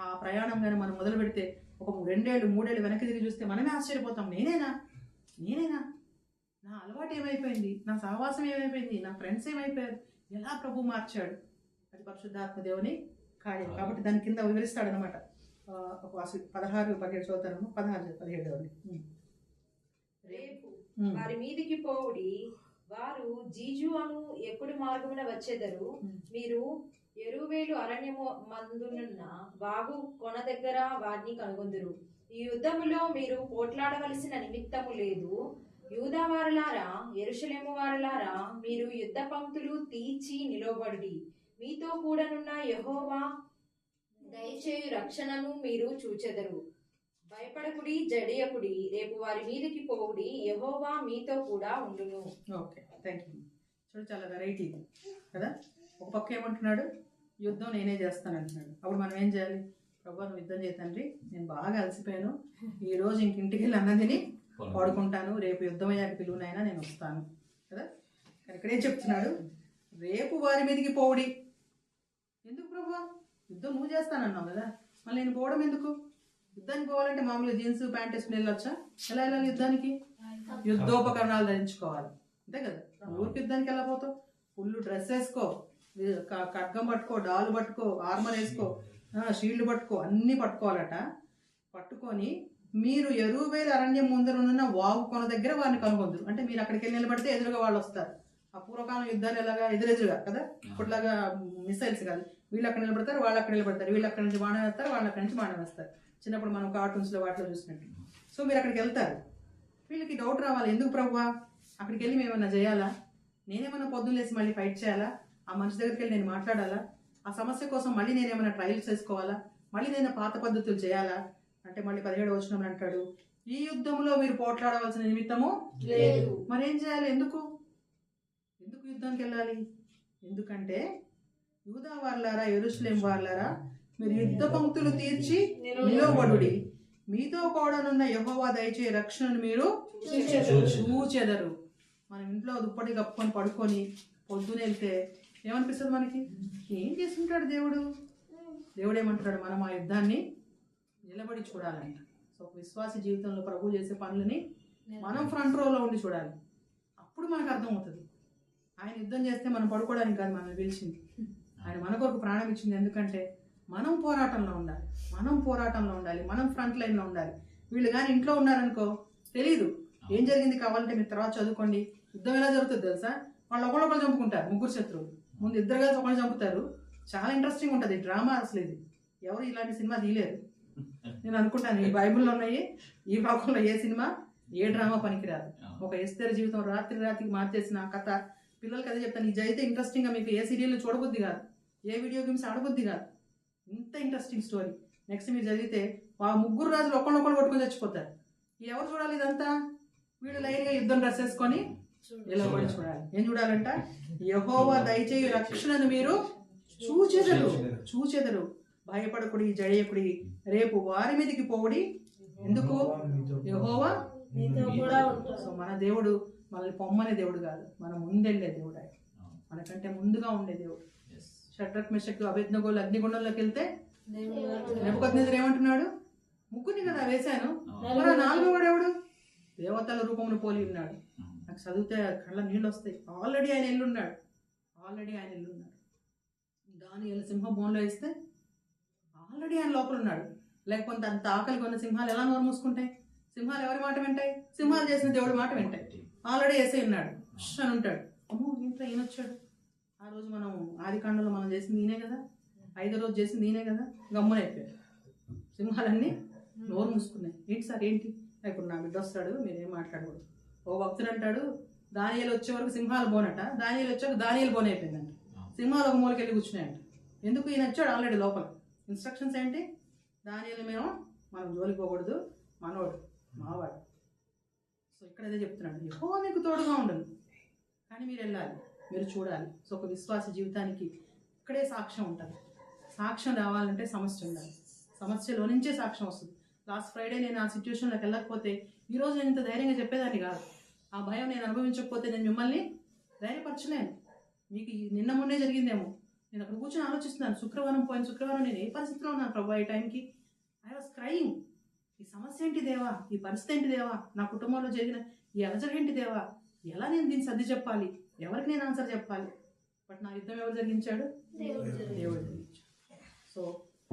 ఆ ప్రయాణం కానీ మనం మొదలు పెడితే ఒక 2 ఏళ్ళు 3 ఏళ్ళు వెనక్కి తిరిగి చూస్తే మనమే ఆశ్చర్యపోతాం. నేనేనా నా అలవాటు ఏమైపోయింది, నా సహవాసం ఏమైపోయింది, నా ఫ్రెండ్స్ ఏమైపోయారు, ఎలా ప్రభు మార్చాడు. అది పరిశుద్ధాత్మ దేవుని కార్యం. కాబట్టి దాని కింద వివరిస్తాడు అనమాట. 16-17 చదువుతాను. 16-17 రేపు వారి మీదికి పోవుడి, వారు జీజు అను ఎక్కుడి మార్గమున వచ్చేదరు. మీరు ఎరువేలు అరణ్యము మందునున్న వాగు కొన దగ్గర వారిని కనుగొందురు. ఈ యుద్ధములో మీరు పోట్లాడవలసిన నిమిత్తము లేదు. యూదా వారలారా, యెరూషలేము వారలారా, మీరు యుద్ధ పంక్తులు తీర్చి నిలవబడుడి. మీతో కూడనున్న యెహోవా దయచేయు రక్షణను మీరు చూచెదరు. భయపడకుడి, జడియకుడి, రేపు వారి మీదకి పోవుడి, యెహోవా మీతో కూడా ఉండును. Okay, thank you. చూడు, చాలా వెరైటీ కదా. ఒక పక్క ఏమంటున్నాడు, యుద్ధం నేనే చేస్తాను అంటున్నాడు. అప్పుడు మనం ఏం చేయాలి? ప్రభు నువ్వు యుద్ధం చేతండి, నేను బాగా అలసిపోయాను, ఈ రోజు ఇంటికి వెళ్ళి అన్నదిని పడుకుంటాను, రేపు యుద్ధం అయ్యాక పిలువునైనా నేను వస్తాను కదా. కానీ ఇక్కడేం చెప్తున్నాడు, రేపు వారి మీదకి పోవుడి. యుద్ధం నువ్వు చేస్తానన్నావు కదా, మళ్ళీ నేను పోవడం ఎందుకు? యుద్ధానికి పోవాలంటే మామూలుగా జీన్స్ ప్యాంట్ వేసుకుని వెళ్ళొచ్చా? ఎలా వెళ్ళాలి యుద్ధానికి? యుద్ధోపకరణాలు ధరించుకోవాలి, అంతే కదా. ఊరికి యుద్ధానికి ఎలా పోతావు? ఫుల్ డ్రెస్ వేసుకో, ఖడ్గం పట్టుకో, డాలు పట్టుకో, ఆర్మర్ వేసుకో, షీల్డ్ పట్టుకో, అన్నీ పట్టుకోవాలట. పట్టుకొని మీరు ఎరువేలు అరణ్యం ముందరున్న వాగు కొన దగ్గర వారిని కనుగొందరు. అంటే మీరు అక్కడికి వెళ్ళి నిలబడితే ఎదురుగా వాళ్ళు వస్తారు. ఆ పూర్వకాలం యుద్ధాలు ఎలాగా ఎదురెదురుగా కదా, ఇప్పటిలాగా మిసైల్స్ కాదు. వీళ్ళు అక్కడ నిలబడతారు, వాళ్ళు అక్కడ నిలబడతారు, వీళ్ళు అక్కడ నుంచి బాణం వేస్తారు, వాళ్ళు అక్కడి నుంచి బాణం వేస్తారు. చిన్నప్పుడు మనం కార్టూన్స్లో వాటిలో చూసినట్టు. సో మీరు అక్కడికి వెళ్తారు. వీళ్ళకి డౌట్ రావాలి, ఎందుకు ప్రభువా అక్కడికి వెళ్ళి మేమన్నా చేయాలా? నేనేమన్నా పొద్దున్నేసి మళ్ళీ ఫైట్ చేయాలా? ఆ మనిషి దగ్గరికి వెళ్ళి నేను మాట్లాడాలా? ఆ సమస్య కోసం మళ్ళీ నేనేమైనా ట్రయల్స్ చేసుకోవాలా? మళ్ళీ నేను పాత పద్ధతులు చేయాలా? అంటే మళ్ళీ 17వ వచనం అంటాడు, ఈ యుద్ధంలో మీరు పోట్లాడవలసిన నిమిత్తము లేదు. మరేం చేయాలి? ఎందుకు యుద్ధానికి వెళ్ళాలి? ఎందుకంటే యూదా వార్లారా, యెరూషలేం వార్లారా, మీరు యుద్ధ పంక్తులు తీర్చి నిలవబడుడి, మీతో కూడానున్న యెహోవా దయచే రక్షణను మీరు చూచెదరు. మనం ఇంట్లో దుప్పటి కప్పుకొని పడుకొని పొద్దున వెళ్తే ఏమనిపిస్తుంది మనకి? ఏం చేస్తుంటాడు దేవుడు? దేవుడు ఏమంటాడు? మనం ఆ యుద్ధాన్ని నిలబడి చూడాలంట. సో విశ్వాస జీవితంలో ప్రభు చేసే పనులని మనం ఫ్రంట్ రోలో ఉండి చూడాలి. అప్పుడు మనకు అర్థమవుతుంది. ఆయన యుద్ధం చేస్తే మనం పడుకోవడానికి కాదు మనల్ని పిలిచింది. ఆయన మన కొరకు ప్రాణం ఇచ్చింది. ఎందుకంటే మనం పోరాటంలో ఉండాలి, మనం ఫ్రంట్ లైన్లో ఉండాలి. వీళ్ళు కానీ ఇంట్లో ఉన్నారనుకో తెలీదు ఏం జరిగింది. కావాలంటే మీరు తర్వాత చదువుకోండి. యుద్ధం ఎలా జరుగుతుంది తెలుసా? వాళ్ళు ఒకళ్ళు చంపుకుంటారు, ముగ్గురు శత్రువులు. ముందు ఇద్దరు కలిసి ఒకళ్ళు చంపుతారు. చాలా ఇంట్రెస్టింగ్ ఉంటుంది డ్రామా. అసలు ఇది ఎవరు ఇలాంటి సినిమా తీయలేరు. నేను అనుకుంటాను ఈ బైబిల్లో ఉన్నాయి, ఈ లోకంలో ఏ సినిమా ఏ డ్రామా పనికిరాదు. ఒక ఎస్తేరు జీవితం రాత్రికి మార్చేసిన కథ పిల్లలకి అదే చెప్తాను. ఇది అయితే ఇంట్రెస్టింగ్గా మీకు ఏ సీరియల్ చూడబుద్ది కాదు, ఏ వీడియో గేమ్స్ ఆడబుద్ది కాదు. ఇంత ఇంట్రెస్టింగ్ స్టోరీ. నెక్స్ట్ మీరు చదివితే ఆ ముగ్గురు రాజులు ఒకళ్ళొకళ్ళు కొట్టుకొని చచ్చిపోతారు. ఎవరు చూడాలి ఇదంతా? వీళ్ళు లైన్గా యుద్ధం డ్రెస్ వేసుకొని నిలబడి చూడాలి. ఏం చూడాలంట? యెహోవా దయచేయు రక్షణను మీరు చూచెదరు. భయపడకుడి, జడయకుడి, రేపు వారి మీదకి పోవుడి. ఎందుకు? యెహోవా నీతో కూడా ఉంటాడు. సో మన దేవుడు మనల్ని పొమ్మనే దేవుడు కాదు, మన ముందెళ్ళే దేవుడు. ఆయన మనకంటే ముందుగా ఉండే దేవుడు. షడ్రక్ మెషక్ అబేద్నెగోలు అగ్నిగుండంలోకి వెళ్తే నెబుకద్నెజరు ఏమంటున్నాడు? ముగ్గురిని కదా వేశాను, మరి 4వ వాడు ఎవడు? దేవతల రూపమును పోలి ఉన్నాడు. నాకు చదివితే కళ్ళ నీళ్ళు వస్తాయి. ఆల్రెడీ ఆయన ఎల్లున్నాడు. దానియేలు సింహం బోన్లో వేస్తే ఆల్రెడీ ఆయన లోపల ఉన్నాడు. లేకపోతే అంత ఆకలి కొన్న సింహాలు ఎలా నోరు మూసుకుంటాయి? సింహాలు ఎవరి మాట వింటాయి? సింహాలు చేసిన దేవుడి మాట వింటాయి. ఆల్రెడీ వేసే ఉన్నాడు అని ఉంటాడు. అమ్మో ఇంట్లో ఈయన వచ్చాడు. ఆ రోజు మనం ఆదికాండంలో మనం చేసింది ఈయనే కదా, 5వ రోజు చేసింది ఈయనే కదా. గమ్మునైపోయాడు. సింహాలన్నీ నోరు మూసుకున్నాయి. ఏంటి సార్ ఏంటి? ఇప్పుడు నా బిడ్డ వస్తాడు, మీరేం మాట్లాడకూడదు. ఓ భక్తుడు అంటాడు, దానియేలు వచ్చే వరకు సింహాలు బోనట, దానియేలు వచ్చాక దానియేలు బోన్ అయిపోయిందంట. సింహాలు ఒక మూలకెళ్ళి కూర్చున్నాయంట. ఎందుకు? ఈయన వచ్చాడు ఆల్రెడీ లోపల. ఇన్స్ట్రక్షన్స్ ఏంటి? దానియేలు మనం జోలికి పోకూడదు, మనోడు మావాడు. సో ఇక్కడ అదే చెప్తున్నాడు, యెహోవా మీకు తోడుగా ఉండదు, కానీ మీరు వెళ్ళాలి, మీరు చూడాలి. సో ఒక విశ్వాస జీవితానికి ఇక్కడే సాక్ష్యం ఉంటుంది. సాక్ష్యం రావాలంటే సమస్య ఉండాలి. సమస్యలో నుంచే సాక్ష్యం వస్తుంది. లాస్ట్ ఫ్రైడే నేను ఆ సిచ్యువేషన్లోకి వెళ్ళకపోతే ఈరోజు నేను ఇంత ధైర్యంగా చెప్పేదాన్ని కాదు. ఆ భయం నేను అనుభవించకపోతే నేను మిమ్మల్ని ధైర్యపరచలేను. మీకు నిన్న మొన్నే జరిగిందేమో. నేను అక్కడ కూర్చొని ఆలోచిస్తున్నాను, పోయిన శుక్రవారం నేను ఏ పరిస్థితిలో ఉన్నాను ప్రభు? ఈ టైంకి ఐ వాస్ క్రైయింగ్. ఈ సమస్య ఏంటి దేవా? ఈ పరిస్థితి ఏంటి దేవా? నా కుటుంబంలో జరిగిన ఈ అలజడి ఏంటి దేవా? ఎలా నేను దీన్ని సర్ది చెప్పాలి? ఎవరికి నేను ఆన్సర్ చెప్పాలి? బట్ నా యుద్ధం ఎవరు జరిగించాడు? దేవుడు జరిగించాడు. సో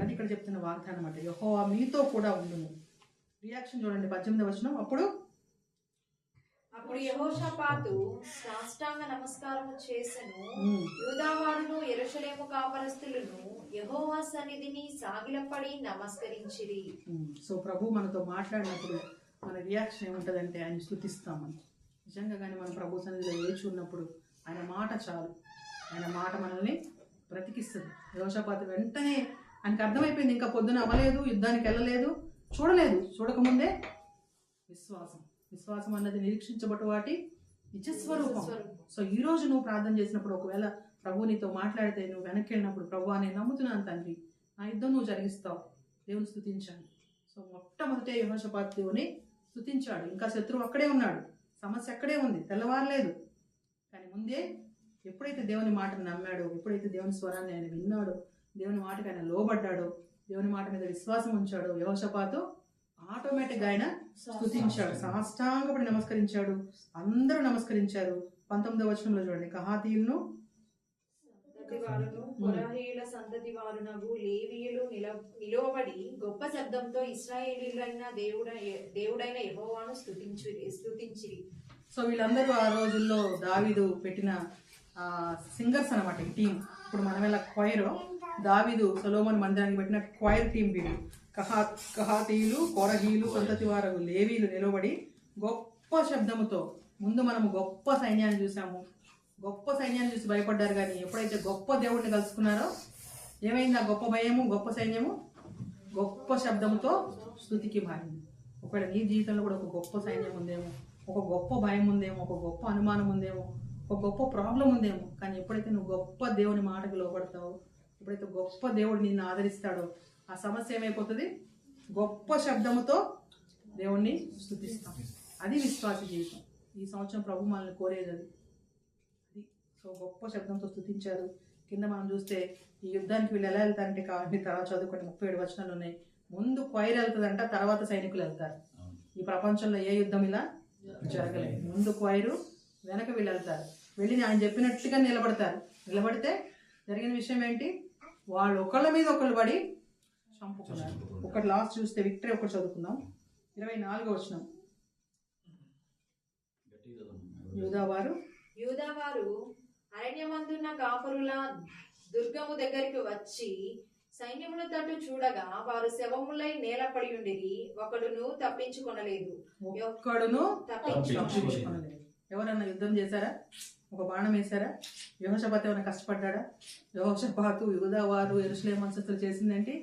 అది ఇక్కడ చెప్తున్న వాగ్దానం అన్నమాట. యెహోవా మీతో కూడా ఉండును. రియాక్షన్ చూడండి 18వ వచనం. అప్పుడు యెహోషాపాతు సాష్టాంగ నమస్కారము చేసెను. యూదావారును యెరూషలేము కాపరస్తులను యెహోవా సన్నిధిని సాగిలపడి నమస్కరించిరి. సో ప్రభు మనతో మాట్లాడినప్పుడు మన రియాక్షన్ ఏముంటుందంటే ఆయన స్తుతిస్తామని. నిజంగా కానీ మనం ప్రభు సన్నిధిలో వేచి ఉన్నప్పుడు ఆయన మాట చాలు. ఆయన మాట మనల్ని బ్రతికిస్తుంది. యెహోషాపాతు వెంటనే ఆయనకు అర్థమైపోయింది, ఇంకా పొద్దున అవ్వలేదు, యుద్ధానికి వెళ్ళలేదు, చూడకముందే విశ్వాసం అన్నది నిరీక్షించబట్టు వాటి నిజస్వరూపం. సో ఈ రోజు నువ్వు ప్రార్థన చేసినప్పుడు ఒకవేళ ప్రభు నీతో మాట్లాడితే నువ్వు వెనక్కి వెళ్ళినప్పుడు, ప్రభు నేను నమ్ముతున్నాను తండ్రి, నా యుద్ధం నువ్వు జరిగిస్తావు, దేవుని స్తుతించాలి. సో మొట్టమొదటే యెహోషాపాతు దేవుని స్తుతించాడు. ఇంకా శత్రువు అక్కడే ఉన్నాడు, సమస్య అక్కడే ఉంది, తెల్లవారలేదు. కానీ ముందే ఎప్పుడైతే దేవుని మాటను నమ్మాడో, ఎప్పుడైతే దేవుని స్వరాన్ని ఆయన విన్నాడో, దేవుని మాటకి ఆయన లోబడ్డాడో, దేవుని మాట మీద విశ్వాసం ఉంచాడో, యెహోషాపాతు ఆటోమేటిక్గా ఆయన స్తుతించాడు, సాష్టాంగపడి నమస్కరించాడు. అందరూ నమస్కరించారు. 19వ వచనంలో చూడండి, కహాతీయులను వారును కొరహీయుల సంతతి వారునగు లేవీయులు నిలవబడి గొప్ప శబ్దంతో ఇశ్రాయేలీయులైన దేవుడైన యెహోవాను స్తుతించిరి. సో వీళ్ళందరూ ఆ రోజుల్లో దావీదు పెట్టిన సింగర్స్ అనమాట ఈ టీం. ఇప్పుడు మనం ఎలా క్వైరో, దావీదు సొలొమోను మందిరానికి పెట్టిన క్వైర్ టీం వీళ్ళు. కహాతీయులు, కొరహీయులు సంతతి వారు లేవీలు నిలబడి గొప్ప శబ్దముతో, ముందు మనము గొప్ప సైన్యాన్ని చూసాము, గొప్ప సైన్యాన్ని చూసి భయపడ్డారు. కానీ ఎప్పుడైతే గొప్ప దేవుడిని కలుసుకున్నారో ఏమైంది? ఆ గొప్ప భయము, గొప్ప సైన్యము గొప్ప శబ్దముతో స్తుతికి మారింది. ఒకవేళ నీ జీవితంలో కూడా ఒక గొప్ప సైన్యం ఉందేమో, ఒక గొప్ప భయం ఉందేమో, ఒక గొప్ప అనుమానం ఉందేమో, ఒక గొప్ప ప్రాబ్లం ఉందేమో. కానీ ఎప్పుడైతే నువ్వు గొప్ప దేవుని మాటకు లోపడతావో, ఎప్పుడైతే గొప్ప దేవుడు నిన్ను ఆదరిస్తాడో, ఆ సమస్య ఏమైపోతుంది? గొప్ప శబ్దముతో దేవుణ్ణి స్తుతిస్తాం. అది విశ్వాస జీవితం. ఈ సంవత్సరం ప్రభు మనల్ని కోరేది అది. సో గొప్ప శబ్దంతో స్తుతించారు. కింద మనం చూస్తే ఈ యుద్ధానికి వీళ్ళు ఎలా వెళ్తారంటే, కావాలి తర్వాత చదువుకొని 37 వచనాలు ఉన్నాయి. ముందు క్వైర్ వెళ్తుందంట, తర్వాత సైనికులు వెళ్తారు. ఈ ప్రపంచంలో ఏ యుద్ధం ఇలా జరగలేదు. ముందు క్వైరు, వెనక వీళ్ళు వెళ్తారు. వెళ్ళి ఆయన చెప్పినట్టుగా నిలబడతారు. నిలబడితే జరిగిన విషయం ఏంటి? వాళ్ళు ఒకళ్ళ మీద ఒకళ్ళు పడి చంపుకున్నారు. ఒకటి లాస్ట్ చూస్తే విక్టరీ ఒకటి చదువుకుందాం. 24వ వచనం. యూదావారు అరణ్యమందున్న కాపురుల దుర్గము దగ్గరికి వచ్చి సైన్యముల తట్టు చూడగా వారు శవములై నేల పడి ఉండిరి, ఒకడును తప్పించుకొనలేదు. ఎవరన్నా యుద్ధం చేశారా? ఒక బాణం వేశారా? యెహోషాపాతు ఏమైనా కష్టపడ్డాడా? యెహోషాపాతు, యూదావారు, యెరూషలేము వంశస్థులు చేసిందేంటి?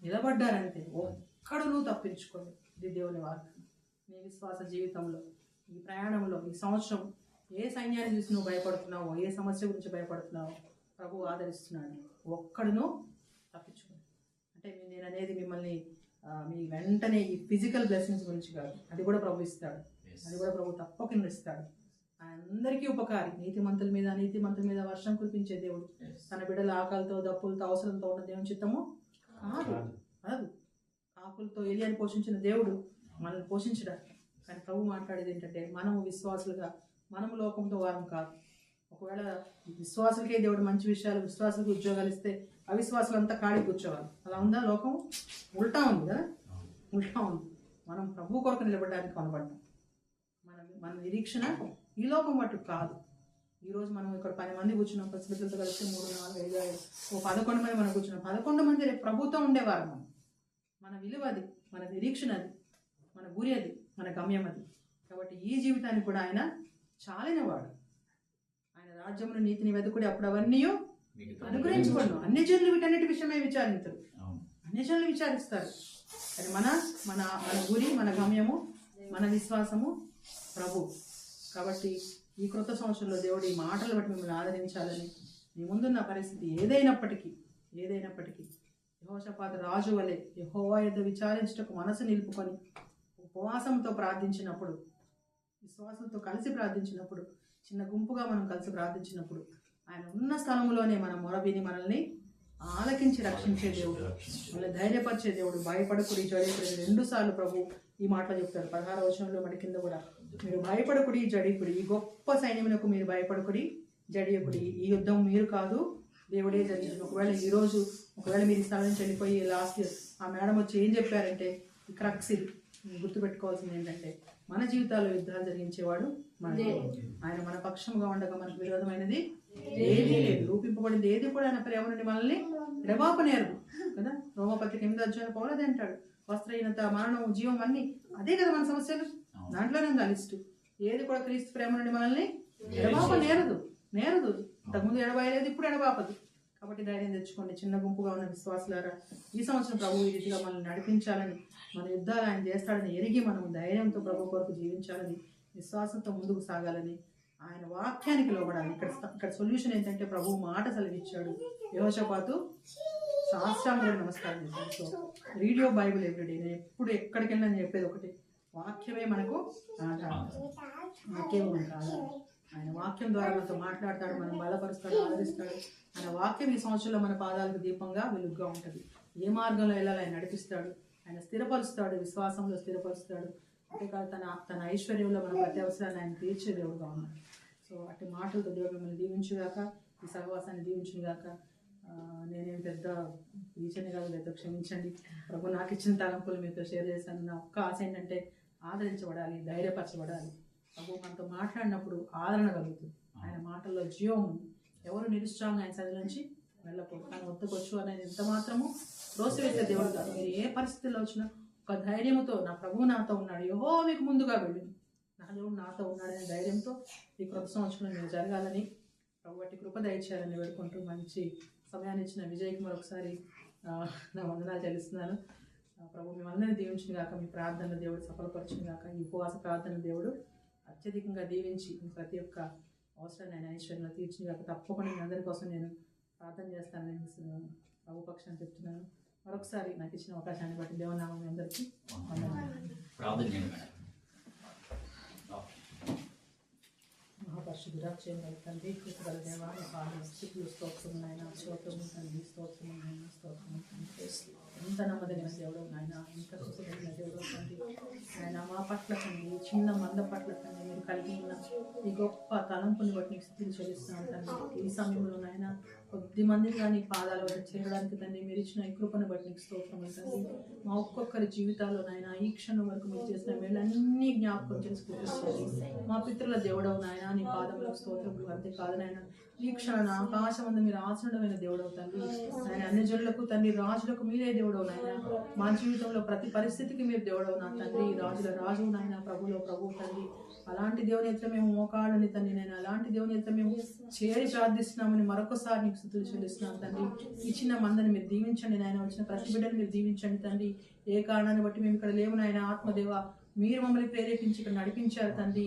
నిలబడ్డారంతే. ఒక్కడును తప్పించుకోలేదు. ఇది దేవుని వాక్యం. నీ విశ్వాస జీవితంలో, ఈ ప్రయాణంలో, ఈ సంవత్సరం ఏ సైన్యాన్ని చూసి నువ్వు భయపడుతున్నావో, ఏ సమస్య గురించి భయపడుతున్నావో ప్రభు ఆదరిస్తున్నాడు. ఒక్కడును తప్పించుకోండి. అంటే నేను అనేది మిమ్మల్ని మీ వెంటనే ఈ ఫిజికల్ బ్లెస్సింగ్స్ గురించి కాదు. అది కూడా ప్రభు ఇస్తాడు. అది కూడా ప్రభు తప్పకుండా ఇస్తాడు. అందరికీ ఉపకారి. నీతిమంతుల మీద అనీతిమంతుల మీద వర్షం కురిపించే దేవుడు. తన బిడ్డల ఆకలితో, దప్పులతో, అవసరంతో ఉన్న దేవుని చిత్తము కాదు. కాదు, ఆకులతో ఏలియాని పోషించిన దేవుడు మనల్ని పోషించడానికి. కానీ ప్రభు మాట్లాడేది ఏంటంటే, మనము విశ్వాసులుగా, మనము లోకంతో వారం కాదు. ఒకవేళ విశ్వాసులకే దేవుడు మంచి విషయాలు, విశ్వాసులకు ఉద్యోగాలు ఇస్తే అవిశ్వాసులంతా ఖాళీ కూర్చోవాలి. అలా ఉందా? లోకం ఉల్టా ఉంది కదా, ఉల్టా ఉంది. మనం ప్రభు కొరకు నిలబడడానికి కొనబడ్డాం. మన నిరీక్షణ ఈ లోకం మట్టు కాదు. ఈరోజు మనం ఇక్కడ 10 మంది కూర్చున్నాం, ప్రతినిధులతో కలిసి 3, 4, 5, 6, 11 మంది మనం కూర్చున్నాం. 11 మంది రేపు ప్రభుత్వం ఉండేవారు. మన విలువ అది, మన నిరీక్షణ అది, మన గురి అది, మన గమ్యం అది. కాబట్టి ఈ జీవితాన్ని కూడా ఆయన చాలినవాడు. ఆయన రాజ్యమును నీతిని వెతుకుడి, అప్పుడు అవన్నీ అనుగ్రహించుకోండు. అన్ని జనులు వీటన్నిటి విషయమే విచారించరు. అన్ని జనులు విచారిస్తారు. అది మన మన మన గురి, మన గమ్యము, మన విశ్వాసము ప్రభు. కాబట్టి ఈ క్రొత్త సంవత్సరంలో దేవుడు ఈ మాటలు బట్టి మిమ్మల్ని ఆదరించాలని, మీ ముందున్న పరిస్థితి ఏదైనప్పటికీ యెహోషాపాతు రాజు వలె యెహోవా యొద్ద విచారించుటకు మనసు నిలుపుకొని ఉపవాసంతో ప్రార్థించినప్పుడు, విశ్వాసంతో కలిసి ప్రార్థించినప్పుడు, చిన్న గుంపుగా మనం కలిసి ప్రార్థించినప్పుడు, ఆయన ఉన్న స్థలంలోనే మన మొరవిని మనల్ని ఆలకించి రక్షించే దేవుడు, మనల్ని ధైర్యపరిచే దేవుడు. భయపడకుడి, జడికుడి. 2 సార్లు ప్రభు ఈ మాటలు చెప్తారు. 16వ వచనంలో మన కింద కూడా, మీరు భయపడకుడి, జడికుడి. ఈ గొప్ప సైన్యమునకు మీరు భయపడకుడి, జడియకుడి. ఈ యుద్ధం మీరు కాదు, దేవుడే జరిగింది. ఒకవేళ మీరు ఈ స్థలం నుంచి వెళ్ళిపోయి లాస్ట్ ఇయర్ ఆ మేడం వచ్చి ఏం చెప్పారంటే, ఈ క్రక్స్ ఇది గుర్తుపెట్టుకోవాల్సింది ఏంటంటే, మన జీవితాల్లో యుద్ధాలు జరిగించేవాడు మన దేవుడు. ఆయన మన పక్షంగా ఉండగా మనకు విరోధమైనది ఏదీ లేదు. రూపింపబడింది ఏది కూడా ఆయన ప్రేమ నుండి మనల్ని రెవాపనేరదు కదా. రోమపత్రిక 8వ అధ్యాయం పౌలదే అంటాడు, వస్త్రహీనత, మరణం, జీవం అన్నీ అదే కదా మన సమస్యలు. దాంట్లోనే ఉంది ఆ లిస్టు. ఏది కూడా క్రీస్తు ప్రేమ నుండి మనల్ని ఎడబాపనేరదు. ఇంతకుముందు ఎడబాయలేదు, ఇప్పుడు ఎడబాపదు. కాబట్టి ధైర్యం తెచ్చుకోండి. చిన్న గుంపుగా ఉన్న విశ్వాసులారా, ఈ సంవత్సరం ప్రభు ఈ రీతిగా మనల్ని నడిపించాలని, మన యుద్ధాలు ఆయన చేస్తాడని ఎరిగి మనం ధైర్యంతో ప్రభు కొరకు జీవించాలని, విశ్వాసంతో ముందుకు సాగాలని, ఆయన వాక్యానికి లోబడాలి. ఇక్కడ సొల్యూషన్ ఏంటంటే, ప్రభు మాట సెలవిచ్చాడు. యెహోషాపాతు సాష్టాంగ నమస్కారం చేశాడు. So read your Bible everyday. నేను ఎప్పుడు ఎక్కడికి వెళ్ళినా చెప్పేది ఒకటి, వాక్యమే మనకు ఆధారం. వాక్యమే మనకు ఆధారం. ఆయన వాక్యం ద్వారా మనతో మాట్లాడతాడు, మనం బలపరుస్తాడు, ఆదరిస్తాడు. ఆయన వాక్యం ఈ సంవత్సరంలో మన పాదాలకు దీపంగా వెలుగుగా ఉంటుంది. ఏ మార్గంలో వెళ్ళాలి ఆయన నడిపిస్తాడు, ఆయన స్థిరపరుస్తాడు, విశ్వాసంలో స్థిరపరుస్తాడు. అంతేకాదు తన ఐశ్వర్యంలో మన ప్రతి అవసరాన్ని ఆయన తీర్చే దేవుడుగా ఉన్నాడు. సో అట్టి మాటలతో దేవుడు మిమ్మల్ని దీవించుగాక, ఈ సహవాసాన్ని దీవించుగాక. నేనేం పెద్ద రీచని కాదు, లేదా క్షమించండి. ప్రభు నాకు ఇచ్చిన తలంపులు మీతో షేర్ చేశాను. నా ఒక్క ఆశ ఏంటంటే ఆదరించబడాలి, ధైర్యపరచబడాలి. ప్రభు మనతో మాట్లాడినప్పుడు ఆదరణ కలుగుతుంది. ఆయన మాటల్లో జీవం ఉంది. ఎవరు నిరుత్సాహంగా ఆయన సరి నుంచి వెళ్ళకూడదు. తన వద్దకు వచ్చు అనేది ఎంత మాత్రము ప్రోత్సహించే దేవుడు కాదు. మీరు ఏ పరిస్థితుల్లో వచ్చినా ఒక ధైర్యంతో నా ప్రభువు నాతో ఉన్నాడు, యెహోవా మీకు ముందుగా వెళ్ళింది, నా దేవుడు నాతో ఉన్నాడనే ధైర్యంతో ఈ క్రొత్త సంవత్సరంలో మీరు జరగాలని, ప్రభు బట్టి కృప దయచేయాలని వేడుకుంటూ మంచి సమయాన్ని ఇచ్చిన విజయ్కి మరొకసారి నా వందనాలు చెల్లిస్తున్నాను. ప్రభు మిమ్మల్ని దీవించిన గాక, మీ ప్రార్థన దేవుడు సఫలపరచిన గాక. ఈ ఉపవాస ప్రార్థన దేవుడు అత్యధికంగా దీవించి ప్రతి ఒక్క అవసరాన్ని ఆయన ఐశ్వర్యంలో తీర్చిన గాక. తప్పకుండా మీ అందరి కోసం నేను ప్రార్థన చేస్తానని ప్రభు పక్షాన్ని చెప్తున్నాను. మరొకసారి నాకు ఇచ్చిన అవకాశాన్ని బట్టి దేవనామం మీ అందరికీ మహాపరిశుద్ధుడా, చేయగల తండ్రి, కృపగల దేవా, నీ పాదాలకు స్తుతులు, స్తోత్రము నాయన, స్తోత్రము తండ్రి, స్తోత్రము నాయన, స్తోత్రము తండ్రి. ఎంత నమ్మదగిన దేవుడు నాయన, ఎంత కృపగలిగిన దేవుడు తండ్రి. ఆయన మా పట్ల తండ్రి, చిన్న మంద పట్ల తండ్రి మీరు కలిగి ఉన్న ఈ గొప్ప తలంపుని బట్టి నీకు స్థితిని చెల్లిస్తున్నాను తండ్రి. ఈ సమయంలో నాయన కొద్ది మందిని కానీ పాదాల వద్ద చేరడానికి తండ్రి మీరు ఇచ్చిన ఈ కృపను బట్టి నీకు స్తోత్రములు తండ్రి. మా ఒక్కొక్కరి జీవితాల్లో నాయన ఈ క్షణం వరకు మీరు చేసిన మేళ్ళన్నీ జ్ఞాపకం చేసుకుంటుంది. మా పితృల దేవుడవు నాయన, నీ పాదములకు స్తోత్రములు. అంతేకాదు నాయన ఈ క్షణ ఆకాశం అందు మీరు ఆసనమైన దేవుడవు తండ్రి. ఆయన అన్ని జనులకు తండ్రి, రాజులకు మీరే దేవుడవు నాయన. మా జీవితంలో ప్రతి పరిస్థితికి మీరు దేవుడవు నా తండ్రి. రాజుల రాజు నాయన, ప్రభులో ప్రభు తండ్రి. అలాంటి దేవుని ఎత్త మేము మోకాళ్ళని తండ్రి నేను అలాంటి దేవుని ఎత్త మేము చేరి ప్రార్థిస్తున్నామని మరొకసారి నీకు స్తుతులు చెల్లిస్తున్నాను తండ్రి. ఇచ్చిన మందని మీరు దీవించండి నాయన, వచ్చిన ప్రతి బిడ్డని మీరు దీవించండి తండ్రి. ఏ కారణాన్ని బట్టి మేము ఇక్కడ లేవు నాయన, ఆత్మదేవ మీరు మమ్మల్ని ప్రేరేపించి ఇక్కడ నడిపించారు తండ్రి.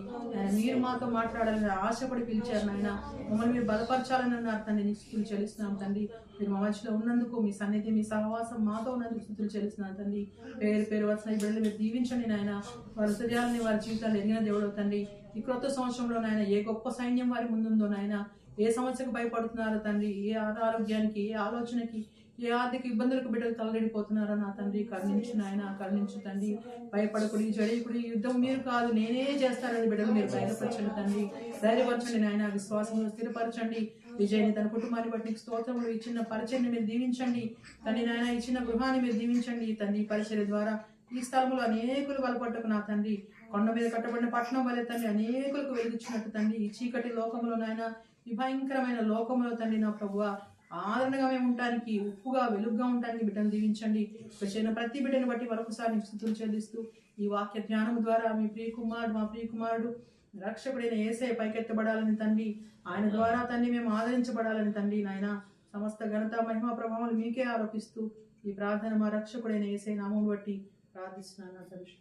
మీరు మాతో మాట్లాడాలని ఆశపడి పిలిచారు నాయన, మమ్మల్ని మీరు బలపరచాలని అన్నారు తండ్రి. నీకు స్తుతులు చెల్లిస్తున్నాం తండ్రి. మీరు మా మధ్యలో ఉన్నందుకు, మీ సన్నిధి, మీ సహవాసం మాతో ఉన్నందుకు స్తుతులు చెల్లిస్తున్నాను తండ్రి. పేరు పేరు వచ్చిన ఈ బిడ్డలు మీరు దీవించండి నాయన. వారి హృదయాలని, వారి జీవితాలు ఎరిగిన దేవుడు తండ్రి. ఈ క్రొత్త సంవత్సరంలో నాయన ఏ గొప్ప సైన్యం వారి ముందుందో నాయన, ఏ సమస్యకు భయపడుతున్నారో తండ్రి, ఏ అనారోగ్యానికి, ఏ ఆలోచనకి, ఏ ఆర్థిక ఇబ్బందులకు బిడ్డలు తలడిపోతున్నారో నా తండ్రి కరుణించు నాయన, కరుణించు తండ్రి. భయపడకుడి, జడకుడి, యుద్ధం మీరు కాదు నేనే చేస్తానని బిడ్డలు మీరు ధైర్యపరచండి తండ్రి. ధైర్యపరచండి నాయన, విశ్వాసంలో స్థిరపరచండి. విజయ్ని తన కుటుంబాన్ని బట్టి స్తోత్రములు. ఈ చిన్న పరిచర్ని మీరు దీవించండి తండ్రి నాయన. ఈ చిన్న గృహాన్ని మీరు దీవించండి తండ్రి. పరిచర్య ద్వారా ఈ స్థలంలో అనేకులు బలపడ్డకు నా తండ్రి. కొండ మీద కట్టబడిన పట్టణం వల్ల తండ్రి అనేకులకు వెలుగుచ్చినట్టు తండ్రి. ఈ చీకటి లోకంలో నాయన, ఈ భయంకరమైన లోకంలో తండ్రి నా ప్రభువా ఆదరణగా మేము ఉండటానికి, ఉప్పుగా వెలుగుగా ఉండటానికి బిడ్డను దీవించండి. చేసిన ప్రతి బిడ్డను బట్టి మరొకసారి నీకు స్తుతులు చెల్లిస్తూ ఈ వాక్య జ్ఞానం ద్వారా మీ మా ప్రియకుమారుడు రక్షకుడైన యేసయ్య పైకెత్తబడాలని తండ్రి, ఆయన ద్వారా తండ్రి మేము ఆదరించబడాలని తండ్రి నాయన. సమస్త ఘనత, మహిమ, ప్రభావాలు మీకే ఆరోపిస్తూ ఈ ప్రార్థన మా రక్షకుడైన యేసయ్య నామమును బట్టి ప్రార్థిస్తున్నాను తండ్రి.